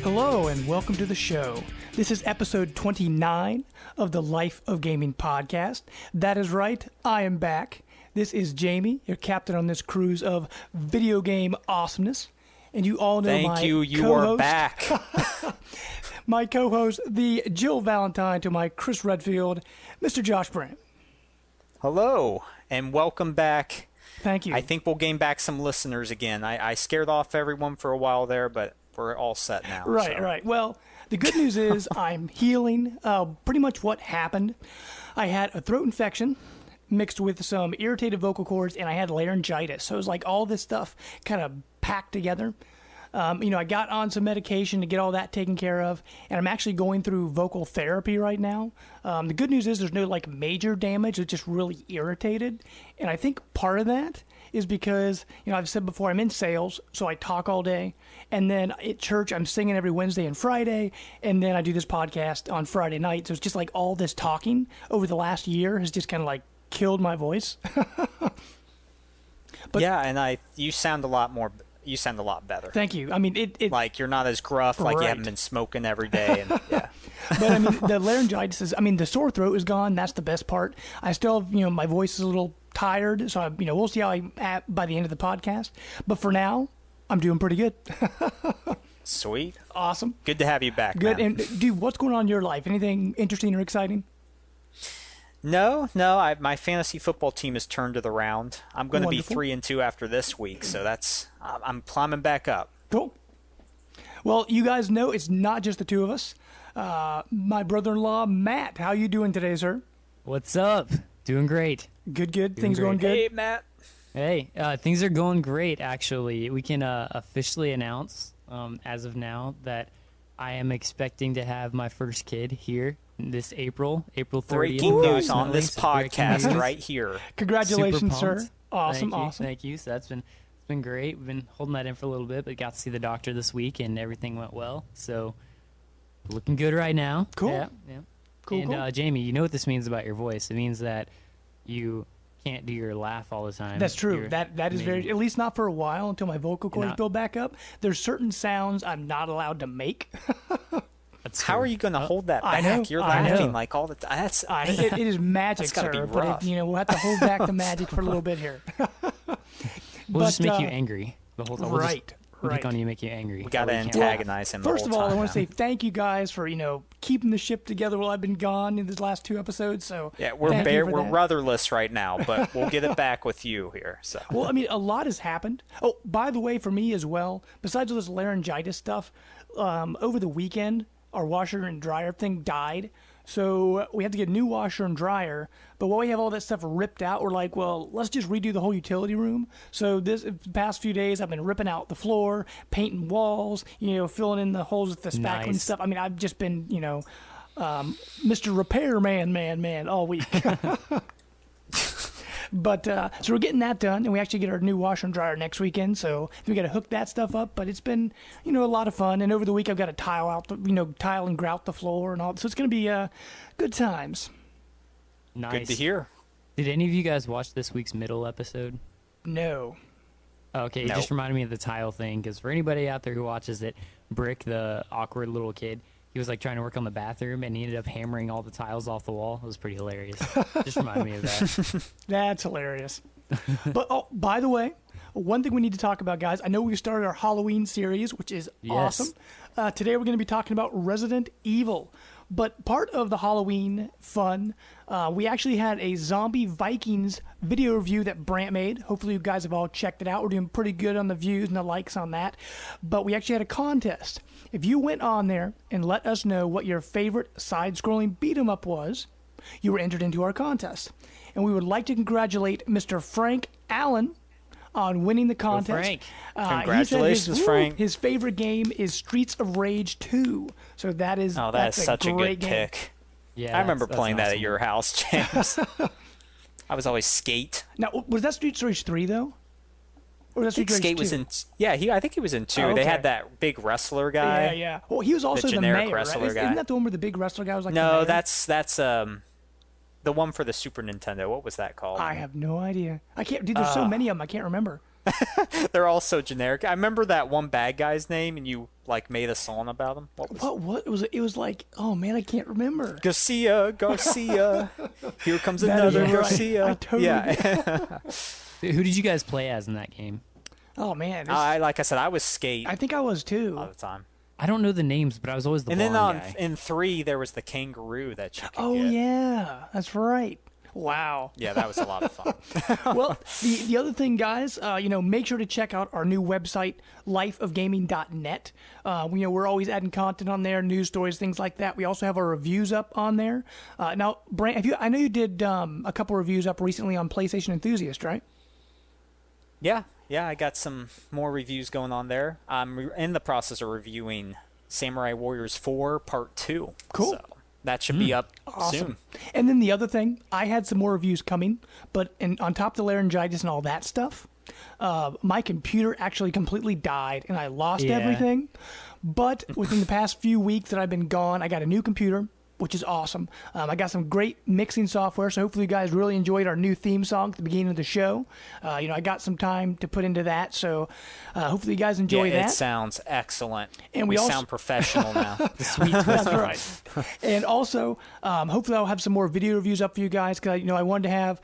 Hello and welcome to the show. This is episode 29 of the Life of Gaming podcast. That is right, I am back. This is Jamie, your captain on this cruise of video game awesomeness. And you all know Thank my you, you are back. My co-host, the Jill Valentine to my Chris Redfield, Mr. Josh Brandt. Hello, and welcome back. Thank you. I think we'll gain back some listeners again. I scared off everyone for a while there, but we're all set now. Right. Well, the good news is I'm healing. Pretty much what happened, I had a throat infection mixed with some irritated vocal cords, and I had laryngitis. So it was like all this stuff kind of packed together. I got on some medication to get all that taken care of, and I'm actually going through vocal therapy right now. The good news is there's no like major damage. It's just really irritated, and I think part of that is because, I've said before, I'm in sales, so I talk all day. And then at church, I'm singing every Wednesday and Friday. And then I do this podcast on Friday night. So it's just like all this talking over the last year has just kind of like killed my voice. But yeah, and you sound a lot better. Thank you. I mean, it like you're not as gruff, like you haven't been smoking every day. And, yeah. But I mean, the laryngitis is, the sore throat is gone. That's the best part. I still have, my voice is a little tired. So, we'll see how I'm at by the end of the podcast. But for now, I'm doing pretty good. Sweet. Awesome. Good to have you back, Good. man. And, dude, what's going on in your life? Anything interesting or exciting? No. My fantasy football team has turned to the round. I'm going to be 3-2 after this week, so I'm climbing back up. Cool. Well, you guys know it's not just the two of us. My brother-in-law, Matt, how you doing today, sir? What's up? Doing great. Good. Doing Things great. going good? Hey, Matt. Hey, things are going great, actually. We can officially announce, as of now, that I am expecting to have my first kid here this April 30th. Breaking news on this podcast right here. Congratulations, sir. Awesome. Thank you. So it's been great. We've been holding that in for a little bit, but got to see the doctor this week, and everything went well. So looking good right now. Cool. Yeah. Cool. And Jamie, you know what this means about your voice? It means that you can't do your laugh all the time. That's true. That is very, at least not for a while until my vocal cords build back up. There's certain sounds I'm not allowed to make. How are you going to hold that back? I know, You're laughing like all the time. It is magic, sir. Be rough. But we'll have to hold back the magic for a little bit here. We'll just make you angry the whole time. Right. Pick on you, make you angry. We got to antagonize him the whole time. First of all, I want to say thank you guys for, keeping the ship together while I've been gone in these last 2 episodes. So yeah, we're rudderless right now, but we'll get it back with you here. So well, a lot has happened. Oh, by the way, for me as well, besides all this laryngitis stuff, over the weekend, our washer and dryer thing died. So we had to get a new washer and dryer. But while we have all that stuff ripped out, we're like, well, let's just redo the whole utility room. So the past few days, I've been ripping out the floor, painting walls, filling in the holes with the spackle and stuff. I've just been, Mr. Repairman all week. But so we're getting that done, and we actually get our new washer and dryer next weekend. So we got to hook that stuff up. But it's been, a lot of fun. And over the week, I've got to tile and grout the floor and all. So it's going to be good times. Nice. Good to hear. Did any of you guys watch this week's middle episode? No. Okay, it just reminded me of the tile thing, because for anybody out there who watches it, Brick, the awkward little kid, he was like trying to work on the bathroom, and he ended up hammering all the tiles off the wall. It was pretty hilarious. Just reminded me of that. That's hilarious. But by the way, one thing we need to talk about, guys. I know we started our Halloween series, which is awesome. Today we're going to be talking about Resident Evil. But part of the Halloween fun, we actually had a Zombie Vikings video review that Brant made. Hopefully you guys have all checked it out. We're doing pretty good on the views and the likes on that. But we actually had a contest. If you went on there and let us know what your favorite side-scrolling beat-em-up was, you were entered into our contest. And we would like to congratulate Mr. Frank Allen on winning the contest. Frank. Congratulations, Frank. His favorite game is Streets of Rage 2. So that's such a good game. pick. Yeah, I remember playing that awesome. at your house, James. I was always Skate. Now, was that Streets of Rage 3 though? Or was that I think Streets of Rage Skate was 2? in. Yeah, I think he was in 2. Oh, They okay. had that big wrestler guy. Yeah, yeah. Well, he was also the generic mayor, wrestler right? guy. Isn't that the one where the big wrestler guy was like the No, mayor? that's the one for the Super Nintendo. What was that called? I have no idea. I can't. Dude, there's so many of them. I can't remember. They're all so generic. I remember that one bad guy's name, and you like made a song about him. What was it? It was like, oh man, I can't remember. Garcia. Here comes That is another right. Garcia. I totally Who did you guys play as in that game? Oh man, like I said, I was Skate I think I was too. all the time. I don't know the names, but I was always the And blonde then guy. in 3, there was the kangaroo that you could Oh get. yeah, that's right. Wow. Yeah, that was a lot of fun. Well, the other thing, guys, make sure to check out our new website, lifeofgaming.net. We're always adding content on there, news stories, things like that. We also have our reviews up on there. Now, Brant, I know you did a couple reviews up recently on PlayStation Enthusiast, right? Yeah, I got some more reviews going on there. I'm in the process of reviewing Samurai Warriors 4 Part 2. Cool. So that should be up Awesome. soon. And then the other thing, I had some more reviews coming, but on top of the laryngitis and all that stuff, my computer actually completely died and I lost Yeah. everything. But within the past few weeks that I've been gone, I got a new computer, which is awesome. I got some great mixing software, so hopefully you guys really enjoyed our new theme song at the beginning of the show. I got some time to put into that, so hopefully you guys enjoy that. It sounds excellent. And we we also- sound professional now. That's right. And also, hopefully I'll have some more video reviews up for you guys because I wanted to have,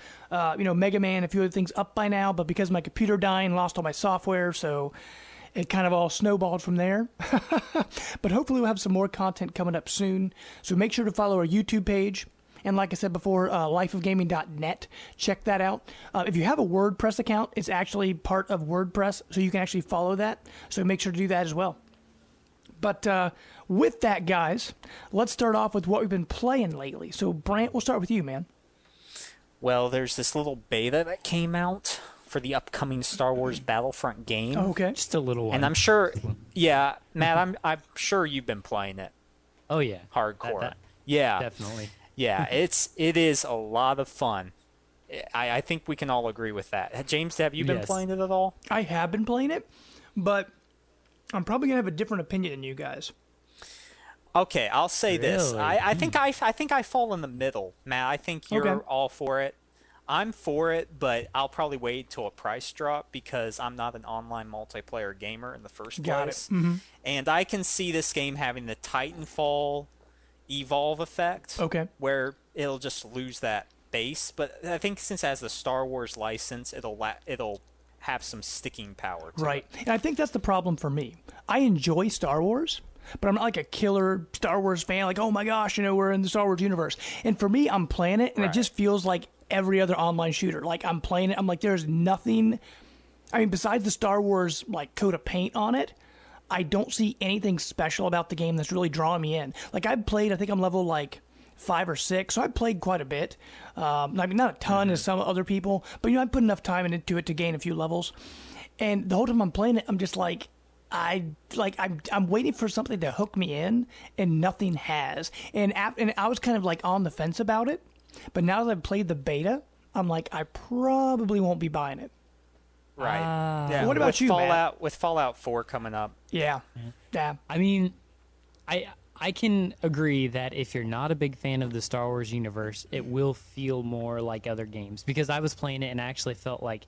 Mega Man, a few other things up by now, but because my computer died and lost all my software, so it kind of all snowballed from there. But hopefully we'll have some more content coming up soon. So make sure to follow our YouTube page. And like I said before, lifeofgaming.net. Check that out. If you have a WordPress account, it's actually part of WordPress, so you can actually follow that. So make sure to do that as well. But with that, guys, let's start off with what we've been playing lately. So, Brant, we'll start with you, man. Well, there's this little beta that came out for the upcoming Star Wars Battlefront game. Oh, okay. Just a little one. And I'm sure, yeah, Matt, I'm sure you've been playing it Oh yeah, hardcore. That- Yeah, definitely. yeah, it is a lot of fun. I think we can all agree with that. James, have you been Yes. playing it at all? I have been playing it, but I'm probably going to have a different opinion than you guys. Okay, I'll say this. Really? I think I fall in the middle, Matt. I think you're Okay. all for it. I'm for it, but I'll probably wait till a price drop because I'm not an online multiplayer gamer in the first Got it. place. Mm-hmm. And I can see this game having the Titanfall Evolve effect, Okay. where it'll just lose that base. But I think since it has the Star Wars license, it'll have some sticking power to Right. it. And I think that's the problem for me. I enjoy Star Wars, but I'm not like a killer Star Wars fan, like, oh my gosh, we're in the Star Wars universe. And for me, I'm playing it, and it Right. just feels like every other online shooter. Like, I'm playing it, I'm like, there's nothing, besides the Star Wars, like, coat of paint on it, I don't see anything special about the game that's really drawing me in. Like, I've played, I think I'm level, like, 5 or 6, so I've played quite a bit. Not a ton as some other people, but, I put enough time into it to gain a few levels. And the whole time I'm playing it, I'm just like, I'm waiting for something to hook me in, and nothing has. And I was kind of like on the fence about it, but now that I've played the beta, I'm like, I probably won't be buying it. Right. Yeah. What about with you, Matt? Fallout, with Fallout 4 coming up. Yeah, yeah, I mean, I can agree that if you're not a big fan of the Star Wars universe, it will feel more like other games. Because I was playing it and I actually felt like,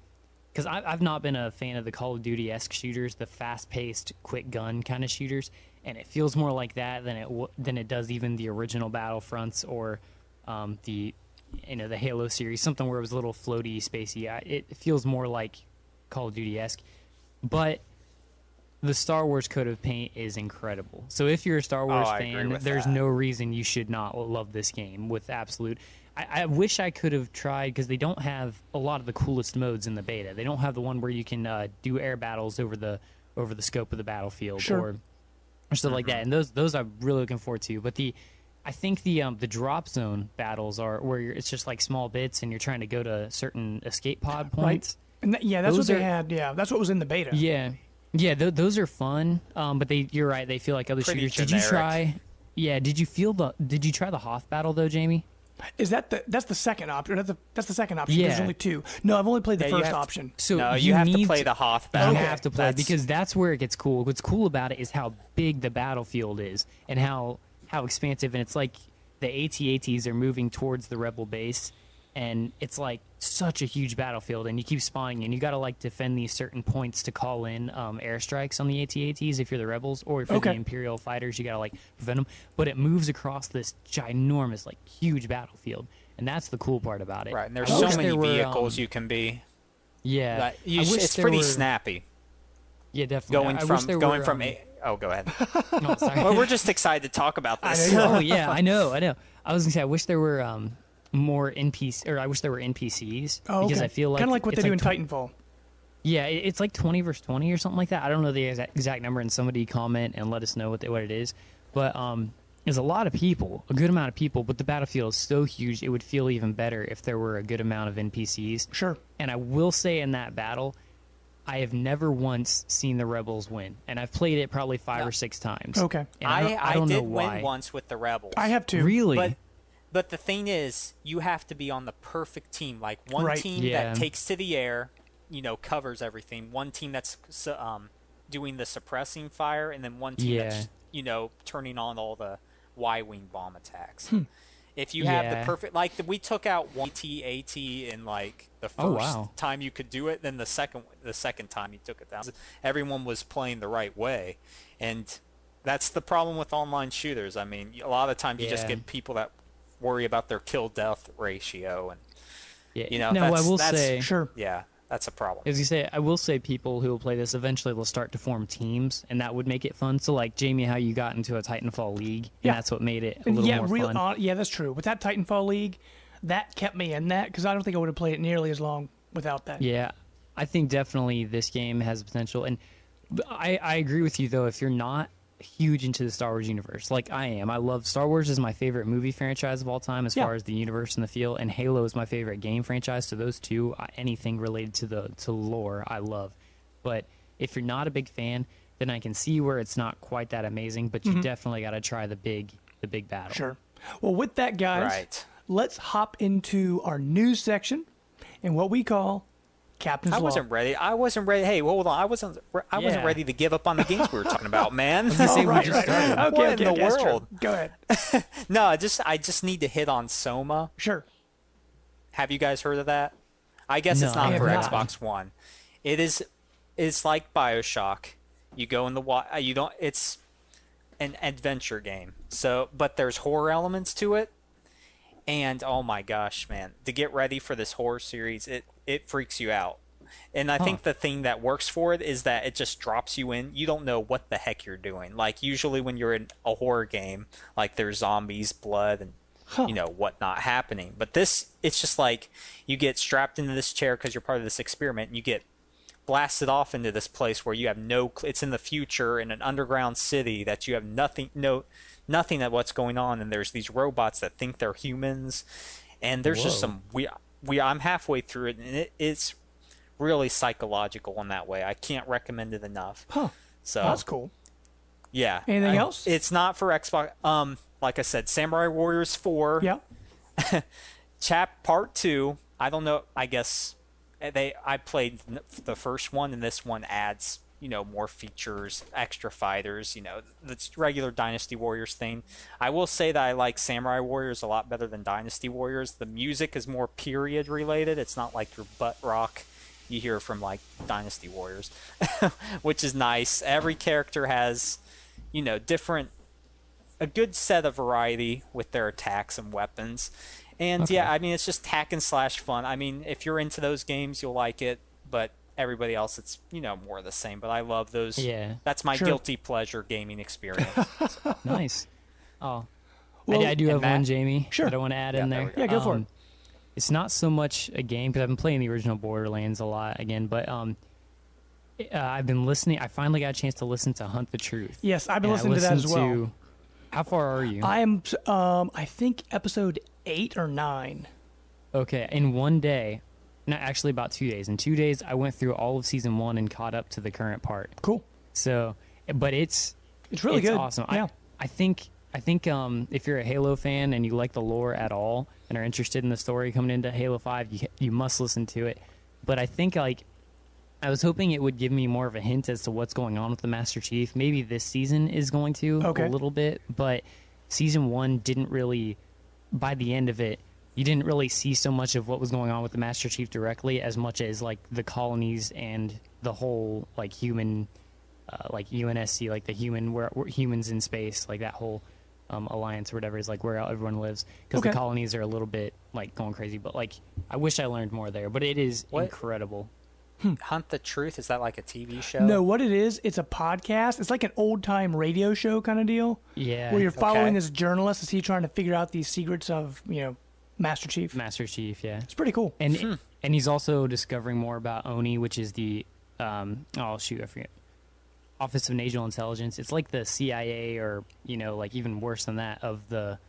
because I've not been a fan of the Call of Duty-esque shooters, the fast-paced, quick gun kind of shooters, and it feels more like that than it does even the original Battlefronts or the Halo series, something where it was a little floaty, spacey. It feels more like Call of Duty-esque, but the Star Wars coat of paint is incredible. So if you're a Star Wars I agree fan, with there's that. no reason you should not love this game with absolute. I wish I could have tried, because they don't have a lot of the coolest modes in the beta. They don't have the one where you can do air battles over the scope of the battlefield, Sure. or stuff like that. And those I'm really looking forward to. But I think the drop zone battles are where it's just like small bits and you're trying to go to certain escape pod points. And that's what they had. Yeah, that's what was in the beta. Yeah, yeah, those are fun. But you're right. They feel like other Pretty shooters. generic. Did you try? Yeah, did you try the Hoth battle though, Jamie? Is that's the second option? That's the second option. Yeah. There's only two. No, I've only played the Yeah, first option. So No, you have to need play the Hoth You battle. have to play That's- because that's where it gets cool. What's cool about it is how big the battlefield is and how expansive. And it's like the AT-ATs are moving towards the rebel base, and it's like such a huge battlefield. And you keep spawning, and you got to like defend these certain points to call in airstrikes on the AT-ATs if you're the rebels, or if you're the Imperial fighters, you got to like prevent them. But it moves across this ginormous, like huge battlefield. And that's the cool part about it. Right, and there's I so wish many there were, vehicles you can be. Yeah, Like, I wish it's there pretty were- snappy. Yeah, definitely. Going I wish there were, Oh, go ahead. Oh, sorry. Well, we're just excited to talk about this. Oh yeah, I know. I was gonna say I wish there were more NPC, or I wish there were NPCs because I feel like kind of like what they it's do in Titanfall. Yeah, it's like 20 versus 20 or something like that. I don't know the exact number, and somebody comment and let us know what it is. But there's a lot of people, a good amount of people, but the battlefield is so huge. It would feel even better if there were a good amount of NPCs. Sure. And I will say in that battle, I have never once seen the rebels win, and I've played it probably 5 or 6 times. Okay. And I don't know did why. win once with the Rebels. I have two. Really? But the thing is, you have to be on the perfect team. Like one Right. team Yeah. that takes to the air, covers everything. One team that's doing the suppressing fire, and then one team that's turning on all the Y-wing bomb attacks. If you have the perfect, we took out one AT in like the first time you could do it, then the second time you took it down. Everyone was playing the right way, and that's the problem with online shooters. I mean, a lot of times you just get people that worry about their kill-death ratio, and I will say, sure, yeah, that's a problem. As you say, I will say people who will play this eventually will start to form teams, and that would make it fun. So, like Jamie, how you got into a Titanfall league, and that's what made it a little more fun. Yeah, that's true. With that Titanfall league, that kept me in that because I don't think I would have played it nearly as long without that. Yeah, I think definitely this game has potential, and I agree with you though. If you're not huge into the Star Wars universe like I am, I love Star Wars is my favorite movie franchise of all time as far as the universe and the feel, and Halo is my favorite game franchise. So those two, anything related to lore, I love. But if you're not a big fan, then I can see where it's not quite that amazing. But you definitely got to try the big battle. Sure. Well, with that, guys, let's hop into our news section and what we call Captain's Law. I wasn't ready. Hey, hold on. I wasn't ready to give up on the games we were talking about, man. Okay, what in the world? Go ahead. No, I just need to hit on Soma. Sure. Have you guys heard of that? I guess it's not for Xbox One. It's like BioShock. You go in the it's an adventure game. But there's horror elements to it. And oh my gosh, man, to get ready for this horror series, it freaks you out. And I think the thing that works for it is that it just drops you in. You don't know what the heck you're doing. Like usually when you're in a horror game, like there's zombies, blood, and whatnot happening. But this, it's just like you get strapped into this chair because you're part of this experiment, and you get blasted off into this place where you have it's in the future in an underground city that you have nothing of what's going on, and there's these robots that think they're humans, and there's just some I'm halfway through it, and it's really psychological in that way. I can't recommend it enough. So that's cool. Yeah. Anything else? It's not for Xbox. Like I said, Samurai Warriors 4. Yeah. Part 2. I don't know. I guess I played the first one, and this one adds more features, extra fighters, the regular Dynasty Warriors thing. I will say that I like Samurai Warriors a lot better than Dynasty Warriors. The music is more period related. It's not like your butt rock you hear from like Dynasty Warriors, which is nice. Every character has, a good set of variety with their attacks and weapons. And I mean, it's just hack and slash fun. I mean, if you're into those games, you'll like it, but everybody else, it's more of the same. But I love those. Yeah, that's my guilty pleasure gaming experience. Nice. Oh, well, I do have Matt, one, Jamie. Sure. That I want to add in there. Yeah, go for it. It's not so much a game because I've been playing the original Borderlands a lot again, but I've been listening. I finally got a chance to listen to Hunt the Truth. Yes, I've been listening to that as well. How far are you? I am. I think episode 8 or 9. Okay, in one day, not actually about 2 days. In 2 days, I went through all of season 1 and caught up to the current part. Cool. So, but it's really good. Awesome. Yeah. I think if you're a Halo fan and you like the lore at all and are interested in the story coming into Halo 5, you must listen to it. But I think like I was hoping it would give me more of a hint as to what's going on with the Master Chief. Maybe this season is going to a little bit, but season 1 didn't really. By the end of it, you didn't really see so much of what was going on with the Master Chief directly, as much as like the colonies and the whole like human, like UNSC, like the human where humans in space, like that whole alliance or whatever is like where everyone lives. Because the colonies are a little bit like going crazy, but like I wish I learned more there. But it is incredible. Hunt the Truth, is that like a TV show? No, what it is, it's a podcast. It's like an old-time radio show kind of deal. Yeah. Where you're following this journalist as he's trying to figure out these secrets of, Master Chief. Master Chief, yeah. It's pretty cool. And he's also discovering more about ONI, which is the, I forget. Office of Naval Intelligence. It's like the CIA or, like even worse than that of the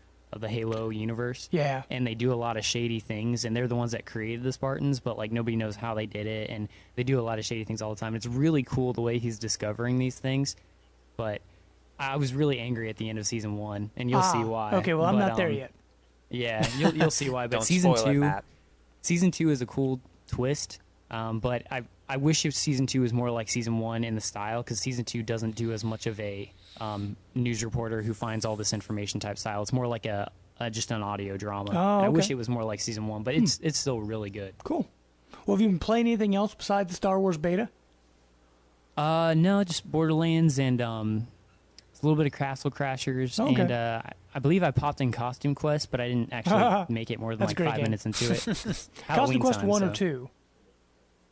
Halo universe. Yeah. And they do a lot of shady things, and they're the ones that created the Spartans, but like nobody knows how they did it, and they do a lot of shady things all the time. It's really cool the way he's discovering these things, but I was really angry at the end of season 1, and you'll see why. Okay, well, I'm not there yet. Yeah, you'll see why. But Don't season spoil it, 2, Matt. season 2 is a cool twist, but I wish if season 2 was more like season 1 in the style, because season 2 doesn't do as much of a news reporter who finds all this information type style. It's more like just an audio drama. Oh, and I wish okay. it was more like season 1, but it's still really good. Cool. Well, have you been playing anything else besides the Star Wars beta? No, just Borderlands and a little bit of Castle Crashers. Okay. And I believe I popped in Costume Quest, but I didn't actually make it more than That's like a great 5 game. minutes into it. Costume Quest time, 1 so. or 2?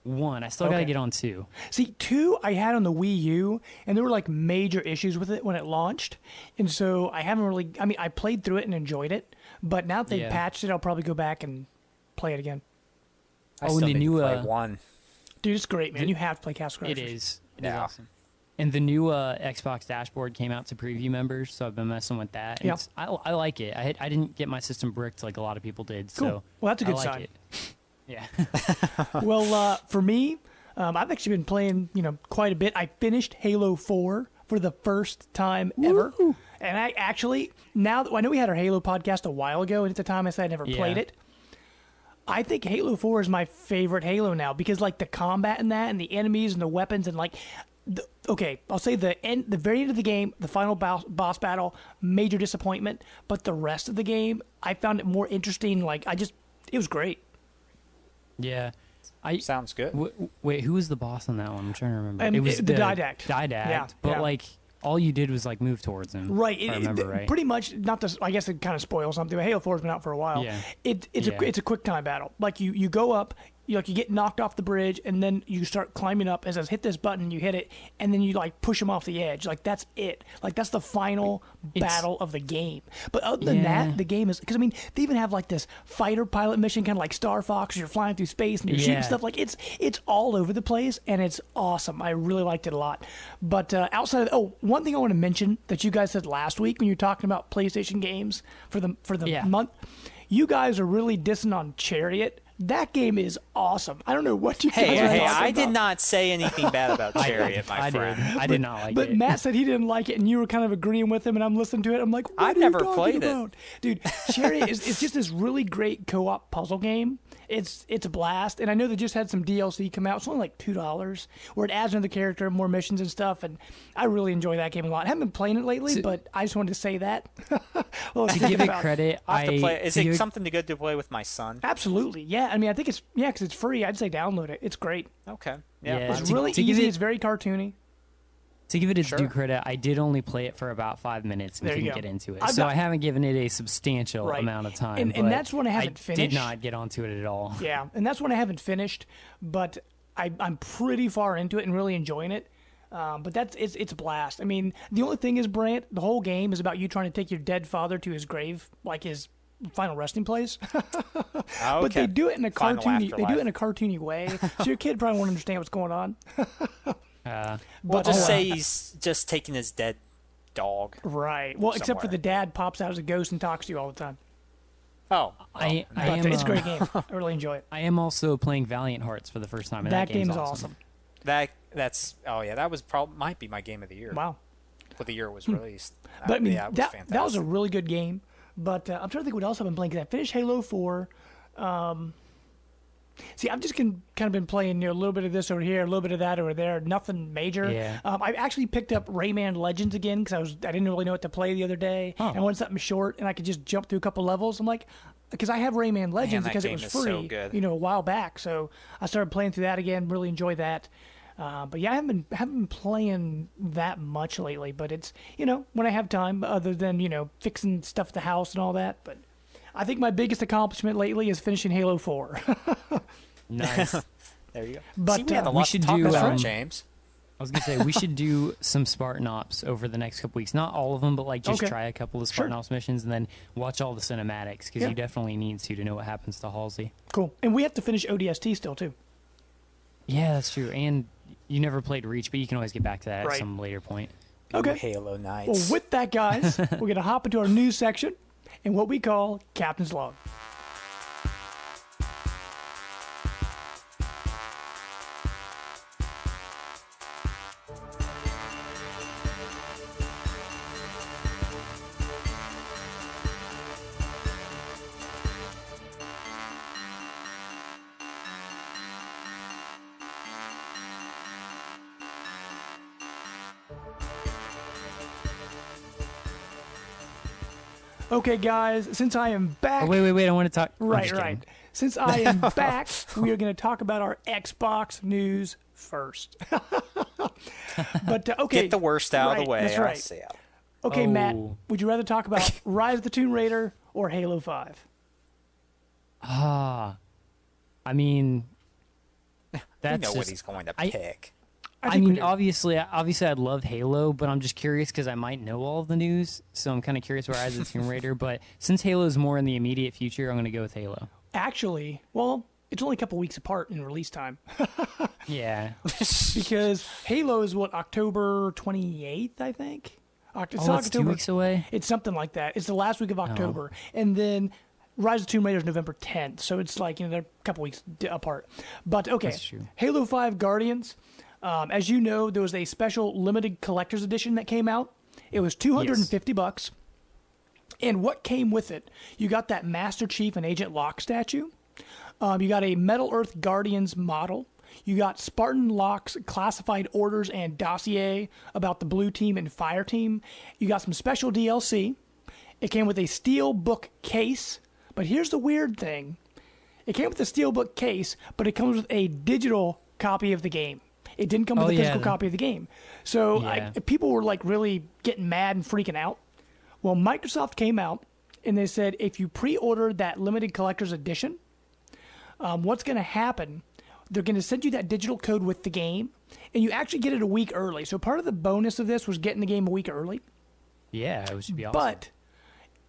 1. I still got to get on 2. See, 2 I had on the Wii U, and there were like major issues with it when it launched. And so I haven't really, I played through it and enjoyed it, but now that they've patched it, I'll probably go back and play it again. I still and the need new to play 1. Dude, it's great, man. You have to play Castle Crashers. It is. It is Yeah. awesome. And the new Xbox dashboard came out to preview members, so I've been messing with that. And I like it. I didn't get my system bricked like a lot of people did. Cool. So Well, that's a good I like sign. it. Yeah. Well, for me, I've actually been playing, quite a bit. I finished Halo 4 for the first time ever. And I actually, I know we had our Halo podcast a while ago, and at the time I said I never played it. I think Halo 4 is my favorite Halo now because, like, the combat in that and the enemies and the weapons and, like, I'll say the very end of the game, the final boss battle, major disappointment, but the rest of the game, I found it more interesting. Like, it was great. Yeah. Sounds good. Wait, who was the boss on that one? I'm trying to remember. It was the Didact. Didact. Yeah, But, yeah. like, all you did was, like, move towards him. Right. If I remember right. Pretty much, not to, I guess it kind of spoils something, but Halo 4 has been out for a while. Yeah. It's a quick time battle. Like, you go up, you get knocked off the bridge, and then you start climbing up. As I hit this button, you hit it, and then you, like, push them off the edge. Like, that's it. Like, that's the final battle of the game. But other than that, the game is, because, they even have, like, this fighter pilot mission, kind of like Star Fox, you're flying through space, and you're shooting stuff. Like, it's all over the place, and it's awesome. I really liked it a lot. But outside of, one thing I want to mention that you guys said last week when you were talking about PlayStation games for the month, you guys are really dissing on Chariot. That game is awesome. I don't know what you guys are talking about. I did not say anything bad about Chariot, my friend. I did not like it. But Matt said he didn't like it, and you were kind of agreeing with him, and I'm listening to it. I'm like, what I've are never you talking played it. about? Dude, Chariot is just this really great co-op puzzle game. It's a blast, and I know they just had some DLC come out. It's only like $2, where it adds another character, more missions and stuff, and I really enjoy that game a lot. I haven't been playing it lately, but I just wanted to say that. Well, to give it credit, I have to play. Is it something good to play with my son? Absolutely, yeah. I think it's because it's free. I'd say download it. It's great. Okay, It's really easy. It's very cartoony. To give it its due credit, I did only play it for about 5 minutes and couldn't get into it. I haven't given it a substantial amount of time. And that's when I haven't finished. I did not get onto it at all. Yeah, and that's when I haven't finished, but I'm pretty far into it and really enjoying it. But it's a blast. The only thing is, Brant, the whole game is about you trying to take your dead father to his grave, like his final resting place. But they do it in a cartoony way, so your kid probably won't understand what's going on. Well, just say he's just taking his dead dog. Right. Well, except for the dad pops out as a ghost and talks to you all the time. It's a great game. I really enjoy it. I am also playing Valiant Hearts for the first time, and that game is awesome. That was might be my game of the year. Wow. For the year it was released. But I mean, yeah, that was a really good game. But I'm trying to think what else I've been playing. Cause I finished Halo 4. See, I've just kind of been playing a little bit of this over here, a little bit of that over there. Nothing major. Yeah. I actually picked up Rayman Legends again because I didn't really know what to play the other day. Oh. And I wanted something short, and I could just jump through a couple levels. I'm like, because I have Rayman Legends because it was free, so a while back. So I started playing through that again. Really enjoy that. But yeah, I haven't been playing that much lately. But it's when I have time, other than fixing stuff at the house and all that. But I think my biggest accomplishment lately is finishing Halo 4. Nice. There you go. But see, we had a lot to talk about, James. I was gonna say we should do some Spartan Ops over the next couple weeks. Not all of them, but just Okay. try a couple of Spartan Ops missions and then watch all the cinematics because Yeah. you definitely need to know what happens to Halsey. Cool. And we have to finish ODST still too. Yeah, that's true. And you never played Reach, but you can always get back to that Right. at some later point. Okay. Ooh, Halo Nights. Well, with that, guys, we're going to hop into our news section and what we call Captain's Log. Okay, guys, since I am back. Oh, wait! I want to talk. I'm Right. just kidding. Since I am back, we are going to talk about our Xbox news first. But okay, Get the worst out of the way. That's I'll right. say it. Okay, Matt, Oh. would you rather talk about Rise of the Tomb Raider or Halo 5? I mean, We that's know what just- he's going to I- pick. I I think we mean, do. obviously, I'd love Halo, but I'm just curious because I might know all of the news, so I'm kind of curious where Rise of the Tomb Raider. But since Halo's more in the immediate future, I'm going to go with Halo. Actually, well, it's only a couple weeks apart in release time Yeah. because Halo is October 28th, I think. It's Oh, it's 2 weeks away. It's something like that. It's the last week of October, and then Rise of the Tomb Raider is November 10th, so it's like they're a couple weeks apart. But okay, That's true. Halo 5 Guardians. As you know, there was a special limited collector's edition that came out. It was $250, and what came with it? You got that Master Chief and Agent Locke statue. You got a Metal Earth Guardians model. You got Spartan Locke's classified orders and dossier about the Blue Team and Fire Team. You got some special DLC. It came with a steel book case. But here's the weird thing. It came with a steel book case, but it comes with a digital copy of the game. It didn't come with a physical copy of the game. So Yeah. people were like really getting mad and freaking out. Well, Microsoft came out and they said if you pre-order that limited collector's edition, what's going to happen, they're going to send you that digital code with the game, and you actually get it a week early. So part of the bonus of this was getting the game a week early. Yeah, it should be awesome. But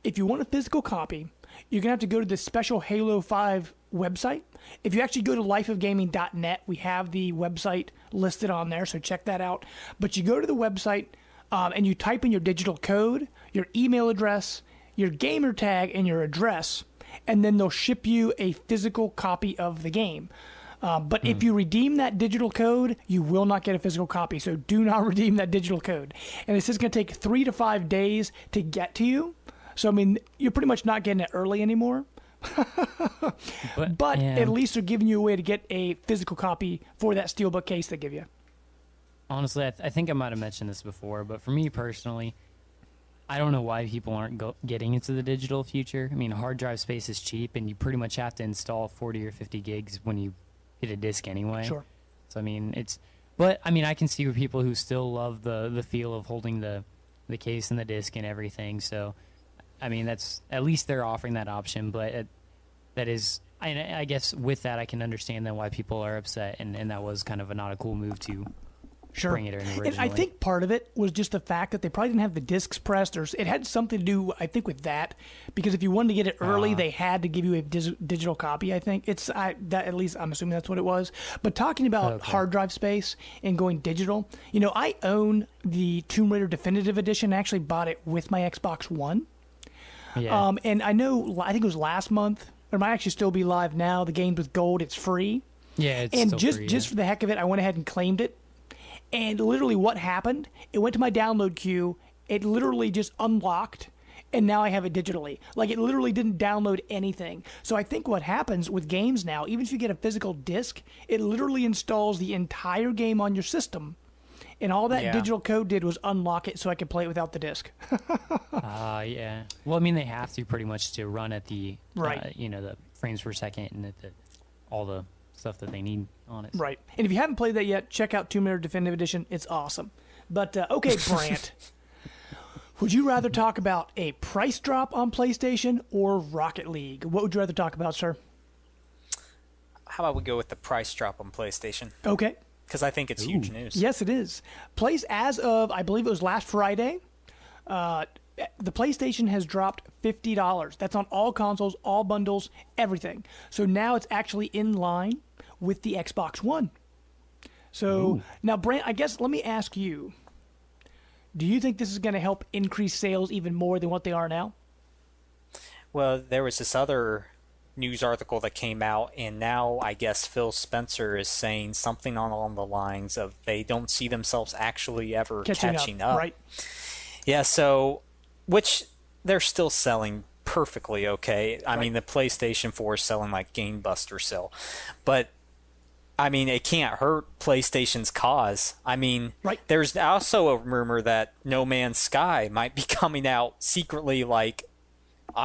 if you want a physical copy, you're going to have to go to the special Halo 5 website. If you actually go to lifeofgaming.net, we have the website listed on there, so check that out. But you go to the website and you type in your digital code, your email address, your gamer tag, and your address, and then they'll ship you a physical copy of the game. But if you redeem that digital code, you will not get a physical copy. So do not redeem that digital code. And it's just going to take 3 to 5 days to get to you. So, I mean, you're pretty much not getting it early anymore. But yeah. at least they're giving you a way to get a physical copy for that steelbook case they give you. Honestly, I think I might have mentioned this before, but for me personally, I don't know why people aren't getting into the digital future. I mean, hard drive space is cheap, and you pretty much have to install 40 or 50 gigs when you hit a disc anyway. Sure. So, I mean, but, I mean, I can see people who still love the feel of holding the case and the disc and everything. So, I mean, that's at least they're offering that option, but that is, I guess with that, I can understand then why people are upset, and that was kind of not a cool move to bring it in originally. And I think part of it was just the fact that they probably didn't have the discs pressed, or it had something to do, I think, with that. Because if you wanted to get it early, they had to give you a digital copy. I think that at least I'm assuming that's what it was. But talking about hard drive space and going digital, I own the Tomb Raider Definitive Edition. I actually bought it with my Xbox One. Yeah. And I think it was last month, or it might actually still be live now. The games with gold, it's free. Yeah, it's And still just free, just for the heck of it, I went ahead and claimed it. And literally, what happened? It went to my download queue. It literally just unlocked, and now I have it digitally. Like, it literally didn't download anything. So I think what happens with games now, even if you get a physical disc, it literally installs the entire game on your system. And all that digital code did was unlock it so I could play it without the disc. Yeah. Well, I mean, they have to pretty much to run at the, Right. the frames per second and all the stuff that they need on it. Right. And if you haven't played that yet, check out Tomb Raider Definitive Edition. It's awesome. But, okay, Brant. Would you rather talk about a price drop on PlayStation or Rocket League? What would you rather talk about, sir? How about we go with the price drop on PlayStation? Okay. Because I think it's huge news. Yes, it is. As of, I believe it was last Friday, the PlayStation has dropped $50. That's on all consoles, all bundles, everything. So now it's actually in line with the Xbox One. So now, Brant, I guess let me ask you, do you think this is going to help increase sales even more than what they are now? Well, there was this other news article that came out, and now I guess Phil Spencer is saying something along the lines of they don't see themselves actually ever catching up. Right. Yeah, so, which they're still selling perfectly okay. I mean, the PlayStation 4 is selling like Gamebuster still. But, I mean, it can't hurt PlayStation's cause. I mean, there's also a rumor that No Man's Sky might be coming out secretly like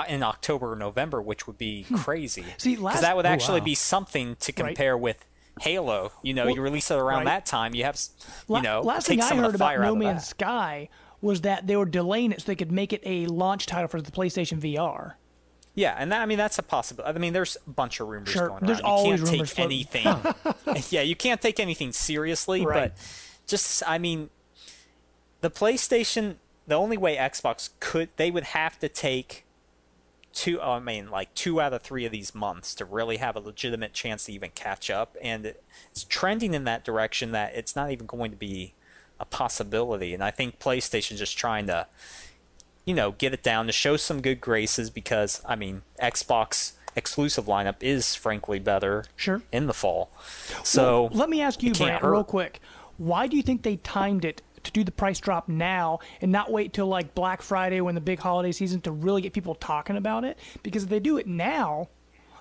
in October or November, which would be crazy. Because that would actually be something to compare with Halo. You know, you release it around that time. You have, last thing I heard about No Man's Sky was that they were delaying it so they could make it a launch title for the PlayStation VR. Yeah, and that's a possibility. I mean, there's a bunch of rumors going around. There's always you can't rumors take anything. Yeah, you can't take anything seriously. But just, I mean, the PlayStation. The only way Xbox they would have to take 2 out of 3 of these months to really have a legitimate chance to even catch up, and it's trending in that direction that it's not even going to be a possibility. And I think PlayStation's just trying to get it down to show some good graces, because I mean, Xbox exclusive lineup is frankly better in the fall. So let me ask you, Brant, real quick, why do you think they timed it to do the price drop now and not wait till like Black Friday when the big holiday season to really get people talking about it? Because if they do it now,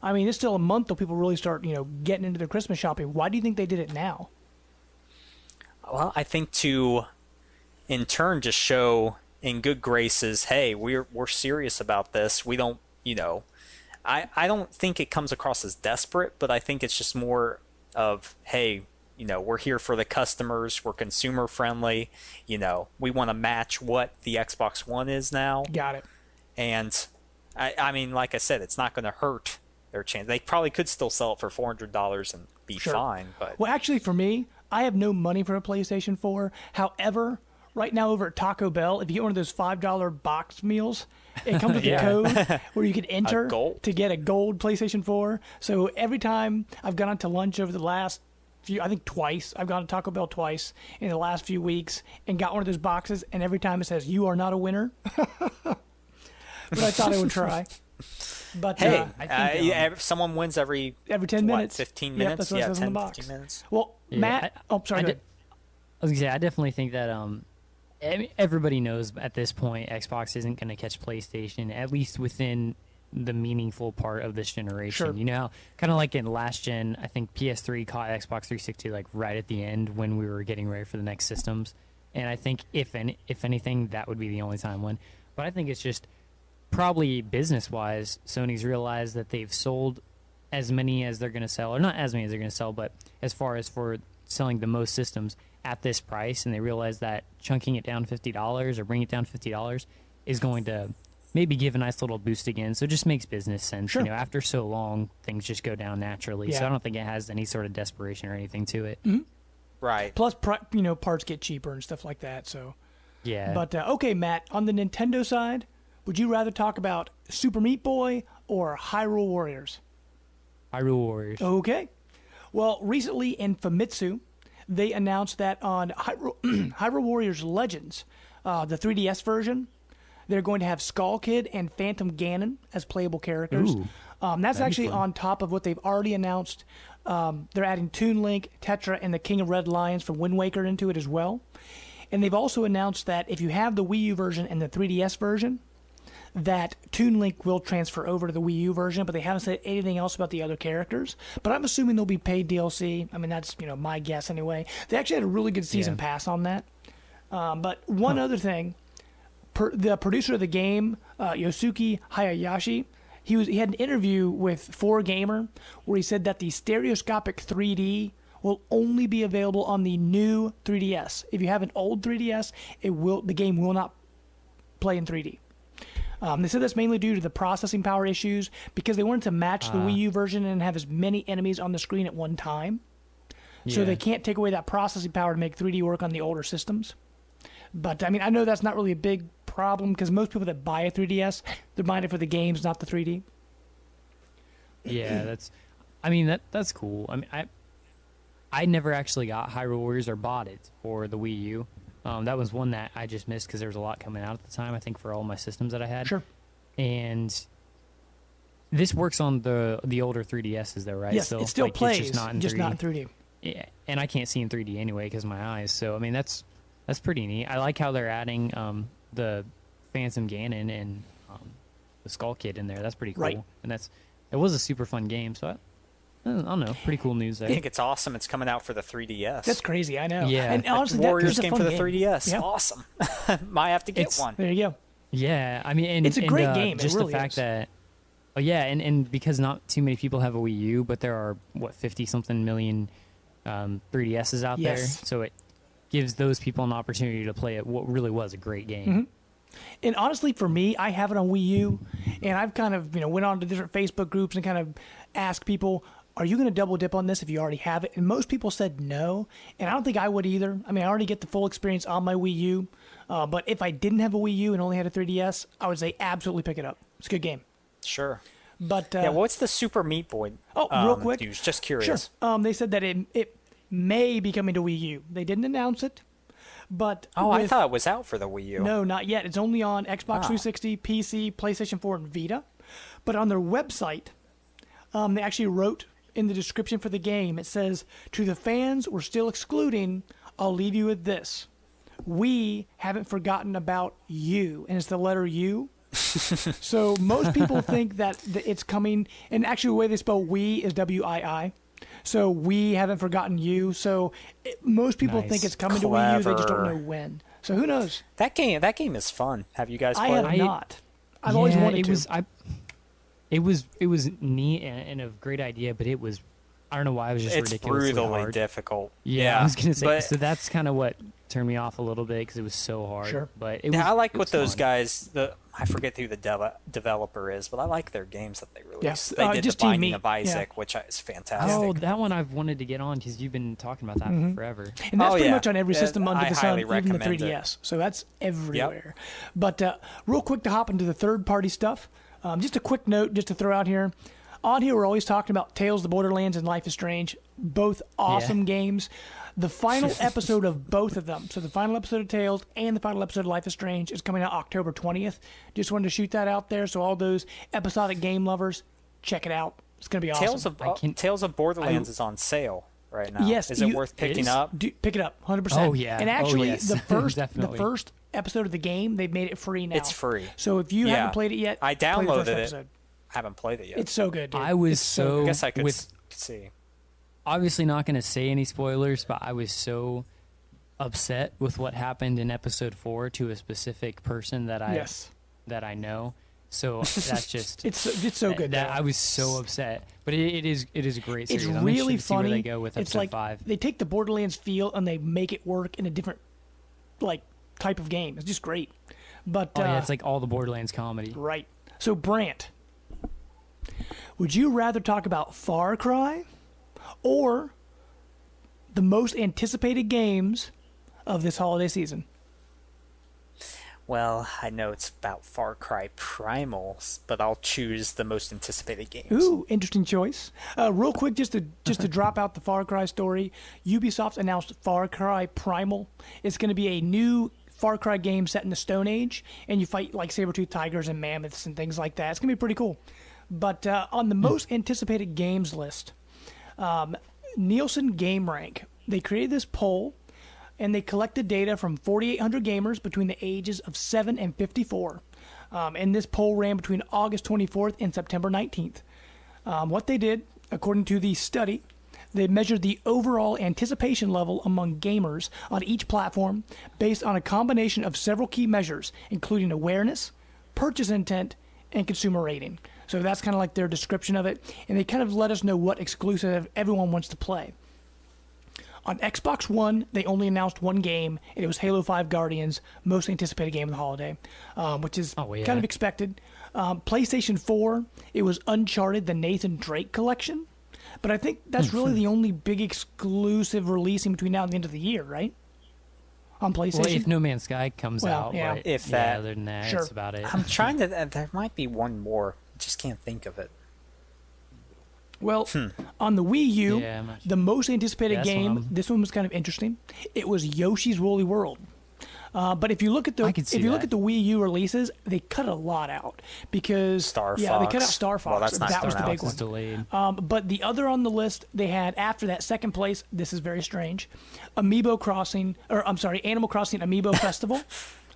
I mean, it's still a month till people really start, getting into their Christmas shopping. Why do you think they did it now? Well, I think to, in turn, just show in good graces, hey, we're serious about this. We don't, I don't think it comes across as desperate, but I think it's just more of, hey, we're here for the customers. We're consumer friendly. We want to match what the Xbox One is now. Got it. And I mean, like I said, it's not going to hurt their chance. They probably could still sell it for $400 and be fine. But well, actually, for me, I have no money for a PlayStation 4. However, right now over at Taco Bell, if you get one of those $5 box meals, it comes with a code where you can enter to get a gold PlayStation 4. So every time I've gone out to lunch over the last I think twice. I've gone to Taco Bell twice in the last few weeks and got one of those boxes, and every time it says, "You are not a winner." But I thought I would try. But hey, I think, someone wins every 10 minutes. 15 minutes? That's what it says 10, on the box. 15 minutes. Well, Matt... sorry. I was going to say, I definitely think that everybody knows at this point Xbox isn't going to catch PlayStation, at least within the meaningful part of this generation. Kind of like in last gen, I think PS3 caught Xbox 360 like right at the end when we were getting ready for the next systems, and I think if anything, that would be the only time when. But I think it's just probably business wise, Sony's realized that they've sold as many as they're going to sell, or not as many as they're going to sell, but as far as for selling the most systems at this price, and they realize that chunking it down $50 or bringing it down $50 is going to maybe give a nice little boost again. So it just makes business sense. After so long, things just go down naturally. So I don't think it has any sort of desperation or anything to it. Mm-hmm. Right. Plus, parts get cheaper and stuff like that. So yeah. But okay, Matt, on the Nintendo side, would you rather talk about Super Meat Boy or Hyrule Warriors? Hyrule Warriors. Okay. Well, recently in Famitsu, they announced that on Hyrule Warriors Legends, the 3DS version, they're going to have Skull Kid and Phantom Ganon as playable characters. Ooh, That's that'd be actually fun. on top of what they've already announced. They're adding Toon Link, Tetra, and the King of Red Lions from Wind Waker into it as well. And they've also announced that if you have the Wii U version and the 3DS version, that Toon Link will transfer over to the Wii U version, but they haven't said anything else about the other characters. But I'm assuming they'll be paid DLC. I mean, that's my guess anyway. They actually had a really good season pass on that. But one other thing, the producer of the game, Yosuke Hayashi, he had an interview with 4Gamer where he said that the stereoscopic 3D will only be available on the new 3DS. If you have an old 3DS, the game will not play in 3D. They said that's mainly due to the processing power issues because they wanted to match the Wii U version and have as many enemies on the screen at one time. So they can't take away that processing power to make 3D work on the older systems. But, I mean, I know that's not really a big problem because most people that buy a 3DS, they're buying it for the games, not the 3D. Yeah, that's cool. I mean, I never actually got Hyrule Warriors or bought it for the Wii U. That was one that I just missed because there was a lot coming out at the time, I think, for all my systems that I had. Sure. And this works on the older 3DSs, though, right? Yes, it still plays, it's just not in 3D. Yeah, and I can't see in 3D anyway because of my eyes. So, I mean, that's pretty neat. I like how they're adding the Phantom Ganon and the Skull Kid in there. That's pretty cool. Right. And it was a super fun game, so I don't know. Pretty cool news there. I think it's awesome. It's coming out for the 3DS. That's crazy, I know. Yeah. And honestly, Warriors that's a game fun for the game. 3DS. Yeah. Awesome. Might have to get It's- one. There you go. Yeah, I mean, and It's a great game. It Just really the fact is. that, and because not too many people have a Wii U, but there are 50-something million 3DSs out there, Yes. so it gives those people an opportunity to play it. What really was a great game. Mm-hmm. And honestly, for me, I have it on Wii U, and I've kind of went on to different Facebook groups and kind of asked people, are you going to double dip on this if you already have it? And most people said no, and I don't think I would either. I mean, I already get the full experience on my Wii U, but if I didn't have a Wii U and only had a 3DS, I would say absolutely pick it up. It's a good game. Sure. But Yeah, what's the Super Meat Boy real quick, news? Just sure. curious. They said that it may be coming to Wii U. They didn't announce it, but I thought it was out for the Wii U. No, not yet. It's only on Xbox 360, PC, PlayStation 4, and Vita. But on their website, they actually wrote in the description for the game, it says, to the fans we're still excluding, I'll leave you with this. We haven't forgotten about you. And it's the letter U. So most people think that it's coming, and actually the way they spell we is W-I-I. So we haven't forgotten you. So most people Nice. think it's coming to Wii U. They just don't Clever. know when. So who knows? That game is fun. Have you guys I played have it? not. I've always wanted to. It was neat and a great idea, but it was, I don't know why it was just It's ridiculously brutally hard. difficult. Yeah, I was gonna say. but- So that's kind of what turned me off a little bit because it was so hard. Sure. But it was. Yeah, I like it what was those fun. guys. I forget who the developer is, but I like their games that they release. Yeah. They did Just the Team Binding Meat. of Isaac, which is fantastic. Oh, that one I've wanted to get on because you've been talking about that for forever. And that's Oh, pretty yeah. much on every Yeah, system under I the sun, highly even the recommend it. 3DS. So that's everywhere. But real quick to hop into the third-party stuff, just a quick note just to throw out here. On here, we're always talking about Tales of the Borderlands and Life is Strange, both awesome games. The final episode of both of them, so the final episode of Tales and the final episode of Life is Strange, is coming out October 20th. Just wanted to shoot that out there, so all those episodic game lovers, check it out. It's going to be awesome. Tales of Borderlands is on sale right now. Yes, is it worth picking up? Pick it up, 100%. Oh, yeah. And Oh, actually, yes. the Definitely. first episode of the game, they've made it free now. It's free. So if you Yeah. haven't played it yet, I play the downloaded first it. episode. Haven't played it yet. It's so good, dude. I was It's so I good. guess I could with see. obviously not going to say any spoilers, but I was so upset with what happened in episode 4 to a specific person that I know. So that's just It's so good. That though. I was so upset, but it is a great series. It's I'm really interested to see where funny. they go with It's episode like 5. they take the Borderlands feel and they make it work in a different type of game. It's just great. But Oh yeah, it's like all the Borderlands comedy. right. So Brant, would you rather talk about Far Cry or the most anticipated games of this holiday season? Well, I know it's about Far Cry Primals, but I'll choose the most anticipated games. Ooh, interesting choice. Real quick, just to drop out the Far Cry story, Ubisoft announced Far Cry Primal. It's going to be a new Far Cry game set in the Stone Age, and you fight like saber-toothed tigers and mammoths and things like that. It's gonna be pretty cool. But on the most anticipated games list, Nielsen Game Rank, they created this poll, and they collected data from 4,800 gamers between the ages of 7 and 54. And this poll ran between August 24th and September 19th. What they did, according to the study, they measured the overall anticipation level among gamers on each platform based on a combination of several key measures, including awareness, purchase intent, and consumer rating. So that's kind of like their description of it, and they kind of let us know what exclusive everyone wants to play. On Xbox One, they only announced one game, and it was Halo 5 Guardians, most anticipated game of the holiday, which is kind of expected. PlayStation 4, it was Uncharted, the Nathan Drake collection. But I think that's really the only big exclusive releasing between now and the end of the year, right? On PlayStation. Well, if No Man's Sky comes out, yeah. but If that. other than that, Sure. that's about it. I'm trying to. There might be one more. Just can't think of it. Well, on the Wii U, Yeah, I'm not sure. the most anticipated Yeah, that's game, one. this one was kind of interesting. It was Yoshi's Woolly World. But if you look at the I could see look that. at the Wii U releases, they cut a lot out because Star they cut out Fox. Star Fox. Well, that's not that was the Star big Fox is one. delayed. But the other on the list they had after that second place, this is very strange. Animal Crossing Amiibo Festival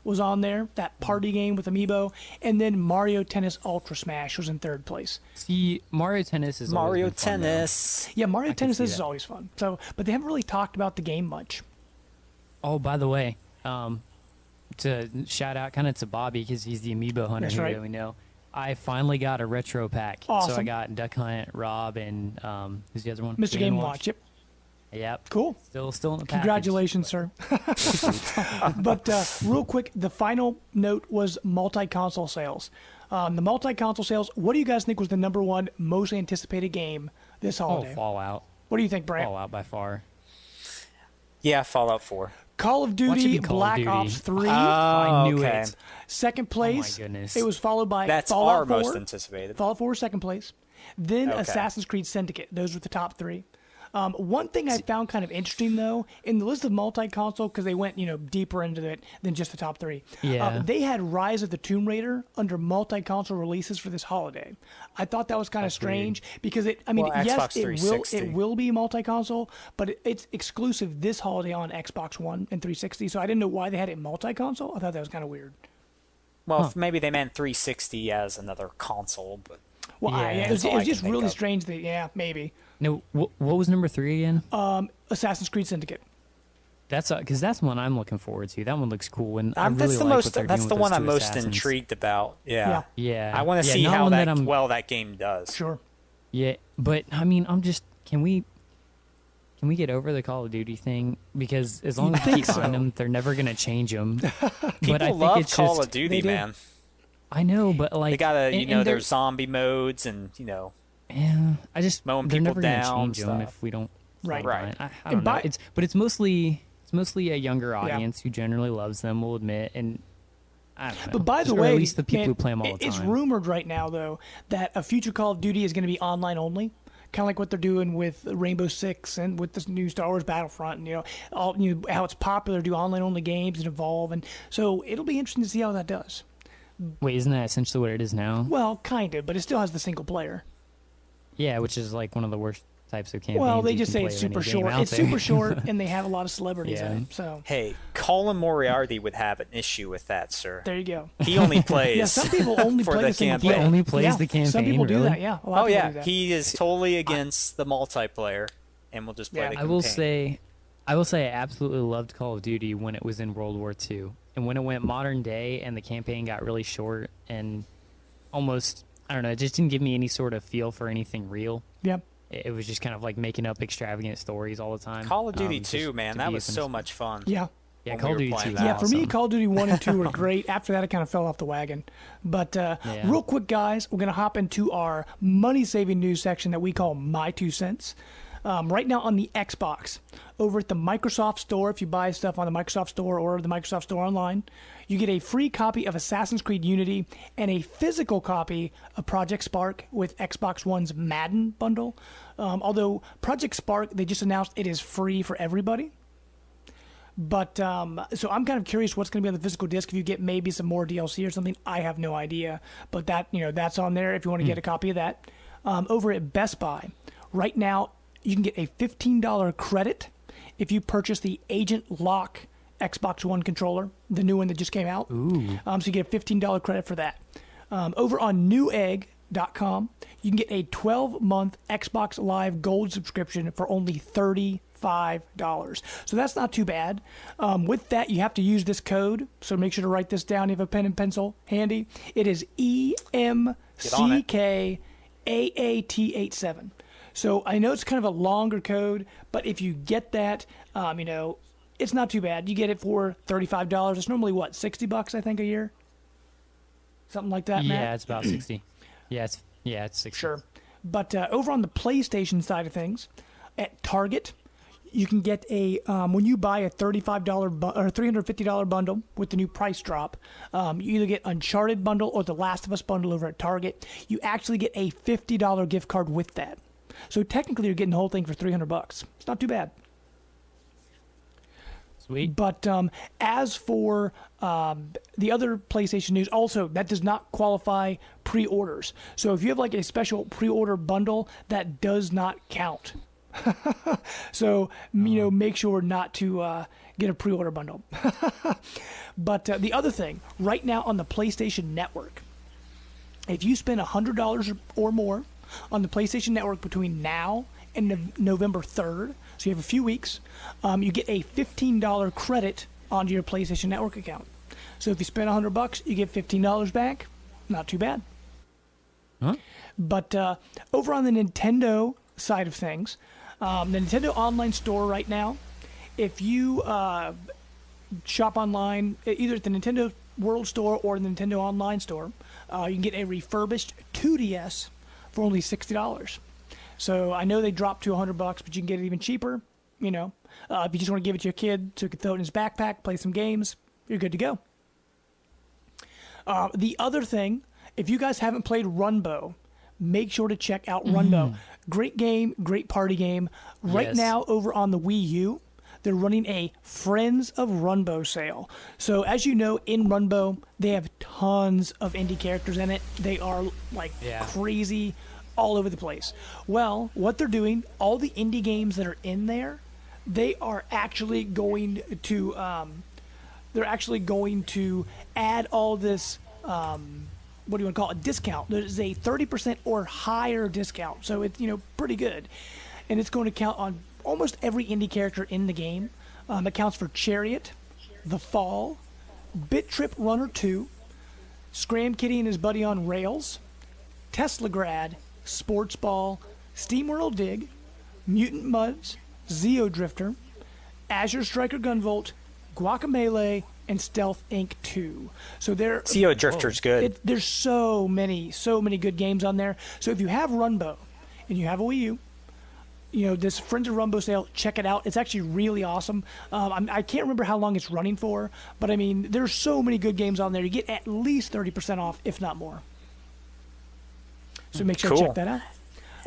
was on there. That party game with Amiibo, and then Mario Tennis Ultra Smash was in third place. See, Mario Tennis is always Mario been fun, though. Tennis. Yeah, Mario can Tennis see is that. always fun. So, but they haven't really talked about the game much. Oh, by the way, to shout out kind of to Bobby because he's the amiibo hunter That's here right. that we know. I finally got a retro pack. So I Awesome. got Duck Hunt, Rob, and who's the other one? Mr. Game & Watch. Yep. Yep. Cool. Still in the package. Congratulations, sir. But real quick, the final note was multi-console sales. The multi-console sales, what do you guys think was the number one most anticipated game this Oh, holiday? Fallout. What do you think, Brant? Fallout by far. Yeah, Fallout 4. Call of should Duty be Call of Black Duty? Ops 3. I knew okay. it. Second place. goodness. It was followed by That's Fallout our 4. most anticipated. Fallout 4 was second place. Then Okay. Assassin's Creed Syndicate. Those were the top three. One thing I found kind of interesting, though, in the list of multi-console, because they went, deeper into it than just the top three. Yeah. They had Rise of the Tomb Raider under multi-console releases for this holiday. I thought that was kind of strange because yes, Xbox it 360. will be multi-console, but it's exclusive this holiday on Xbox One and 360. So I didn't know why they had it multi-console. I thought that was kind of weird. Well, maybe they meant 360 as another console, but Well, Yeah, it that's was all I just can think really of. strange that maybe No, what was number 3 again? Assassin's Creed Syndicate. That's because that's one I'm looking forward to. That one looks cool, and I really that's the like most. what they're That's doing the with one those I'm two most assassins. intrigued about. Yeah. Yeah, I want to see not how one that I'm- that game does. Sure. Yeah, but I mean, can we get over the Call of Duty thing? Because as long as we keep buying them, they're never gonna change them. People but I think love it's Call just, of Duty, do. man. I know, but like They gotta, and there's zombie modes and yeah, I just mowing they're people never gonna down change them stuff. if we don't. Right. stop Right. buying. I don't know. by- It's mostly a younger audience who generally loves them. We'll admit, and I don't know. But by the Or way, at least the people man, who play them all the it's time. rumored right now though that a future Call of Duty is going to be online only, kind of like what they're doing with Rainbow Six and with this new Star Wars Battlefront, and how it's popular to do online only games and evolve, and so it'll be interesting to see how that does. Wait, isn't that essentially what it is now? Well, kind of, but it still has the single player. Yeah, which is like one of the worst types of campaigns. Well, they you just can say play it's of any super game short. out It's there. super short, and they have a lot of celebrities Yeah. in it. So Hey, Colin Moriarty would have an issue with that, sir. there you go. He only plays. Yeah, some people only for play the the single campaign. player. He only plays Yeah, the campaign, Some people do really? that. Yeah. A lot Oh of people yeah, do that. he is totally against the multiplayer, and will just play Yeah. the I campaign. will say, I absolutely loved Call of Duty when it was in World War II, and when it went modern day and the campaign got really short and almost, I don't know, it just didn't give me any sort of feel for anything real. Yeah. It was just kind of like making up extravagant stories all the time. Call of Duty just 2, man, to that be was so finished. much fun. Yeah. Yeah, when Call of we were Duty 2 playing was that. Yeah, for me, awesome. Call of Duty 1 and 2 were great. After that, I kind of fell off the wagon. But real quick, guys, we're going to hop into our money-saving news section that we call My Two Cents. Right now on the Xbox, over at the Microsoft Store, if you buy stuff on the Microsoft Store or the Microsoft Store online, you get a free copy of Assassin's Creed Unity and a physical copy of Project Spark with Xbox One's Madden bundle. Although Project Spark, they just announced it is free for everybody. But so I'm kind of curious what's going to be on the physical disc. If you get maybe some more DLC or something, I have no idea. But that that's on there if you want to get a copy of that. Over at Best Buy, right now you can get a $15 credit if you purchase the Agent Lock Xbox One controller, the new one that just came out. Ooh. So you get a $15 credit for that. Over on Newegg.com, you can get a 12-month Xbox Live Gold subscription for only $35. So that's not too bad. With that, you have to use this code. So make sure to write this down. You have a pen and pencil handy. It is EMCKAAT87. So I know it's kind of a longer code, but if you get that, it's not too bad. You get it for $35. It's normally what, $60 I think a year, something like that. Yeah, Matt? it's about 60. it's 60. Sure. But over on the PlayStation side of things, at Target, you can get a when you buy a $35 or $350 bundle with the new price drop, you either get Uncharted bundle or the Last of Us bundle over at Target. You actually get a $50 gift card with that. So technically, you're getting the whole thing for $300. It's not too bad. Sweet. But as for the other PlayStation news, also, that does not qualify pre-orders. So if you have like a special pre-order bundle, that does not count. So, make sure not to get a pre-order bundle. But the other thing, right now on the PlayStation Network, if you spend $100 or more on the PlayStation Network between now and November 3rd, so you have a few weeks, you get a $15 credit onto your PlayStation Network account. So if you spend $100, you get $15 back. Not too bad. Huh? But over on the Nintendo side of things, the Nintendo Online Store right now, if you shop online, either at the Nintendo World Store or the Nintendo Online Store, you can get a refurbished 2DS for only $60. So I know they dropped to $100, but you can get it even cheaper. If you just want to give it to your kid so he can throw it in his backpack, play some games, you're good to go. The other thing, if you guys haven't played Runbow, make sure to check out Runbow. Great game, great party game. Right Yes. now over on the Wii U, they're running a Friends of Runbow sale. So as you know, in Runbow, they have tons of indie characters in it. They are crazy all over the place. Well, what they're doing, all the indie games that are in there, they are actually going to add all this what do you want to call it, discount. There's a 30% or higher discount, so it's pretty good, and it's going to count on almost every indie character in the game. It counts for Chariot, The Fall, Bit Trip Runner 2, Scram Kitty and his buddy on Rails, Tesla Grad, Sports Ball, SteamWorld Dig, Mutant Mudds, Zeo Drifter, Azure Striker Gunvolt, Guacamelee, and Stealth Inc. 2. So Zeo Drifter's good. There's so many good games on there. So if you have Runbow and you have a Wii U, this Friends of Runbow sale, check it out. It's actually really awesome. I can't remember how long it's running for, but I mean, there's so many good games on there. You get at least 30% off, if not more. So make sure to check that out.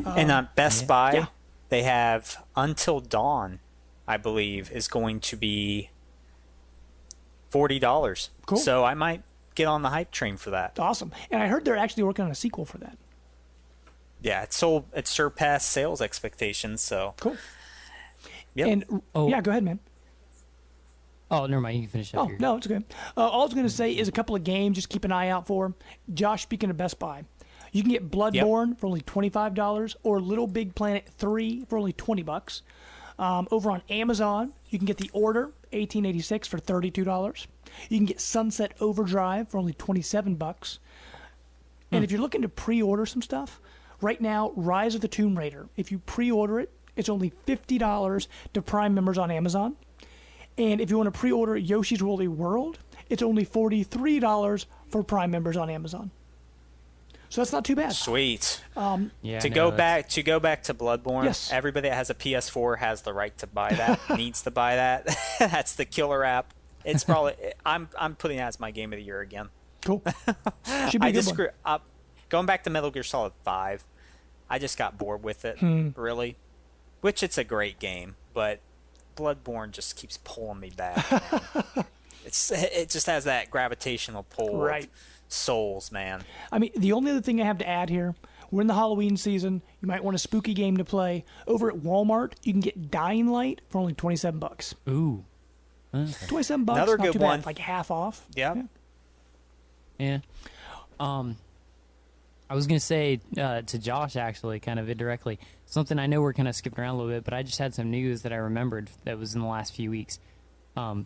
And on Best Buy, yeah. they have Until Dawn, I believe, is going to be $40. Cool. So I might get on the hype train for that. Awesome. And I heard they're actually working on a sequel for that. Yeah, it surpassed sales expectations. So cool. Yep. And yeah, go ahead, man. Oh, never mind. You can finish up here. No, it's okay. All I was going to say is a couple of games just keep an eye out for. Josh, speaking of Best Buy, you can get Bloodborne for only $25 or Little Big Planet 3 for only $20. Over on Amazon, you can get The Order 1886 for $32. You can get Sunset Overdrive for only $27. And if you're looking to pre-order some stuff, right now, Rise of the Tomb Raider, if you pre-order it, it's only $50 to Prime members on Amazon. And if you want to pre-order Yoshi's Woolly World, it's only $43 for Prime members on Amazon. So that's not too bad. Sweet. Yeah, to go back to Bloodborne, Yes. everybody that has a PS4 has the right to buy that, needs to buy that. That's the killer app. It's probably I'm putting that as my game of the year again. Cool. Should be a good one. Going back to Metal Gear Solid 5, I just got bored with it, really. Which it's a great game, but Bloodborne just keeps pulling me back, man. It just has that gravitational pull Right. of Souls, man. I mean, the only other thing I have to add here, we're in the Halloween season. You might want a spooky game to play. Over at Walmart, you can get Dying Light for only $27. Ooh. Okay. $27, Another not good too one. bad, like half off. Yeah. Yeah. I was going to say to Josh, actually, kind of indirectly, something I know we're kind of skipping around a little bit, but I just had some news that I remembered that was in the last few weeks.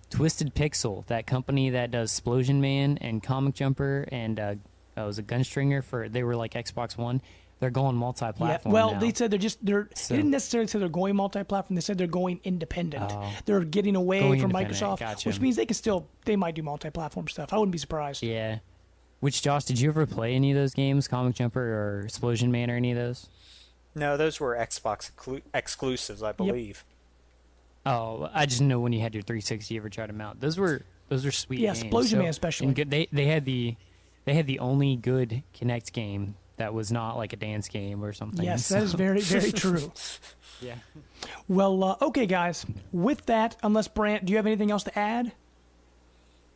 Twisted Pixel, that company that does Splosion Man and Comic Jumper and it was a Gunstringer they were like Xbox One. They're going multi-platform well, now. they said they didn't necessarily say they're going multi-platform. They said they're going independent. Oh. They're getting away Going from independent, Microsoft, gotcha. which means they might do multi-platform stuff. I wouldn't be surprised. Yeah. Which, Josh, did you ever play any of those games, Comic Jumper or Splosion Man or any of those? No, those were Xbox exclusives, I believe. Oh, I just know when you had your 360, you ever tried them out. Those were sweet Yeah, games. Splosion Man especially. And they had the only good Kinect game that was not like a dance game or something. Yes, so. that is very, very true. Yeah. Well, okay, guys. With that, unless Brant, do you have anything else to add?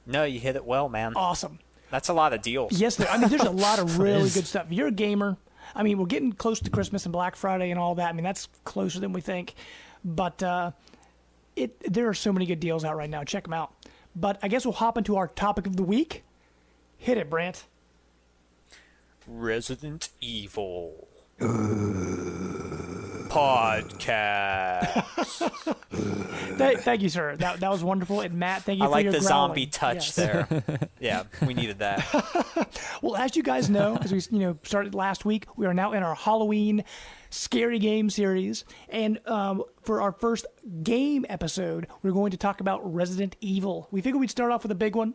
No, you hit it well, man. Awesome. That's a lot of deals. Yes, there's a lot of really is. good stuff. If you're a gamer, I mean, we're getting close to Christmas and Black Friday and all that. I mean, that's closer than we think. But there are so many good deals out right now. Check them out. But I guess we'll hop into our topic of the week. Hit it, Brant. Resident Evil podcast. Thank you, sir. That was wonderful. And Matt, thank you I for like your the growling. zombie touch Yes. there. Yeah, we needed that. Well, as you guys know, as we started last week, we are now in our Halloween scary game series, and for our first game episode, we're going to talk about Resident Evil. We figured we'd start off with a big one,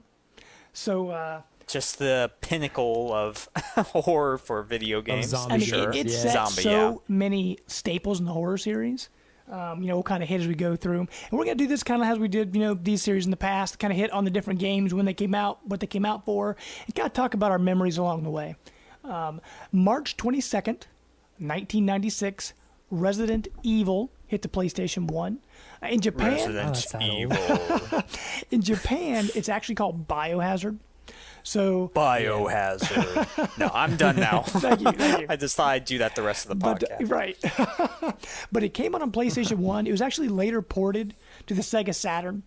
so Just the pinnacle of horror for video games. zombie I mean, Sure. it Yeah. set Zombie, so many staples in the horror series. We'll kind of hit as we go through them. And we're going to do this kind of as we did, these series in the past, kind of hit on the different games, when they came out, what they came out for, and kind of talk about our memories along the way. March 22nd, 1996, Resident Evil hit the PlayStation 1. In Japan, that's Resident not Evil. in Japan, it's actually called Biohazard. So Biohazard. No, I'm done now. Thank you. I just thought I'd do that the rest of the podcast. Right. But it came out on PlayStation 1. It was actually later ported to the Sega Saturn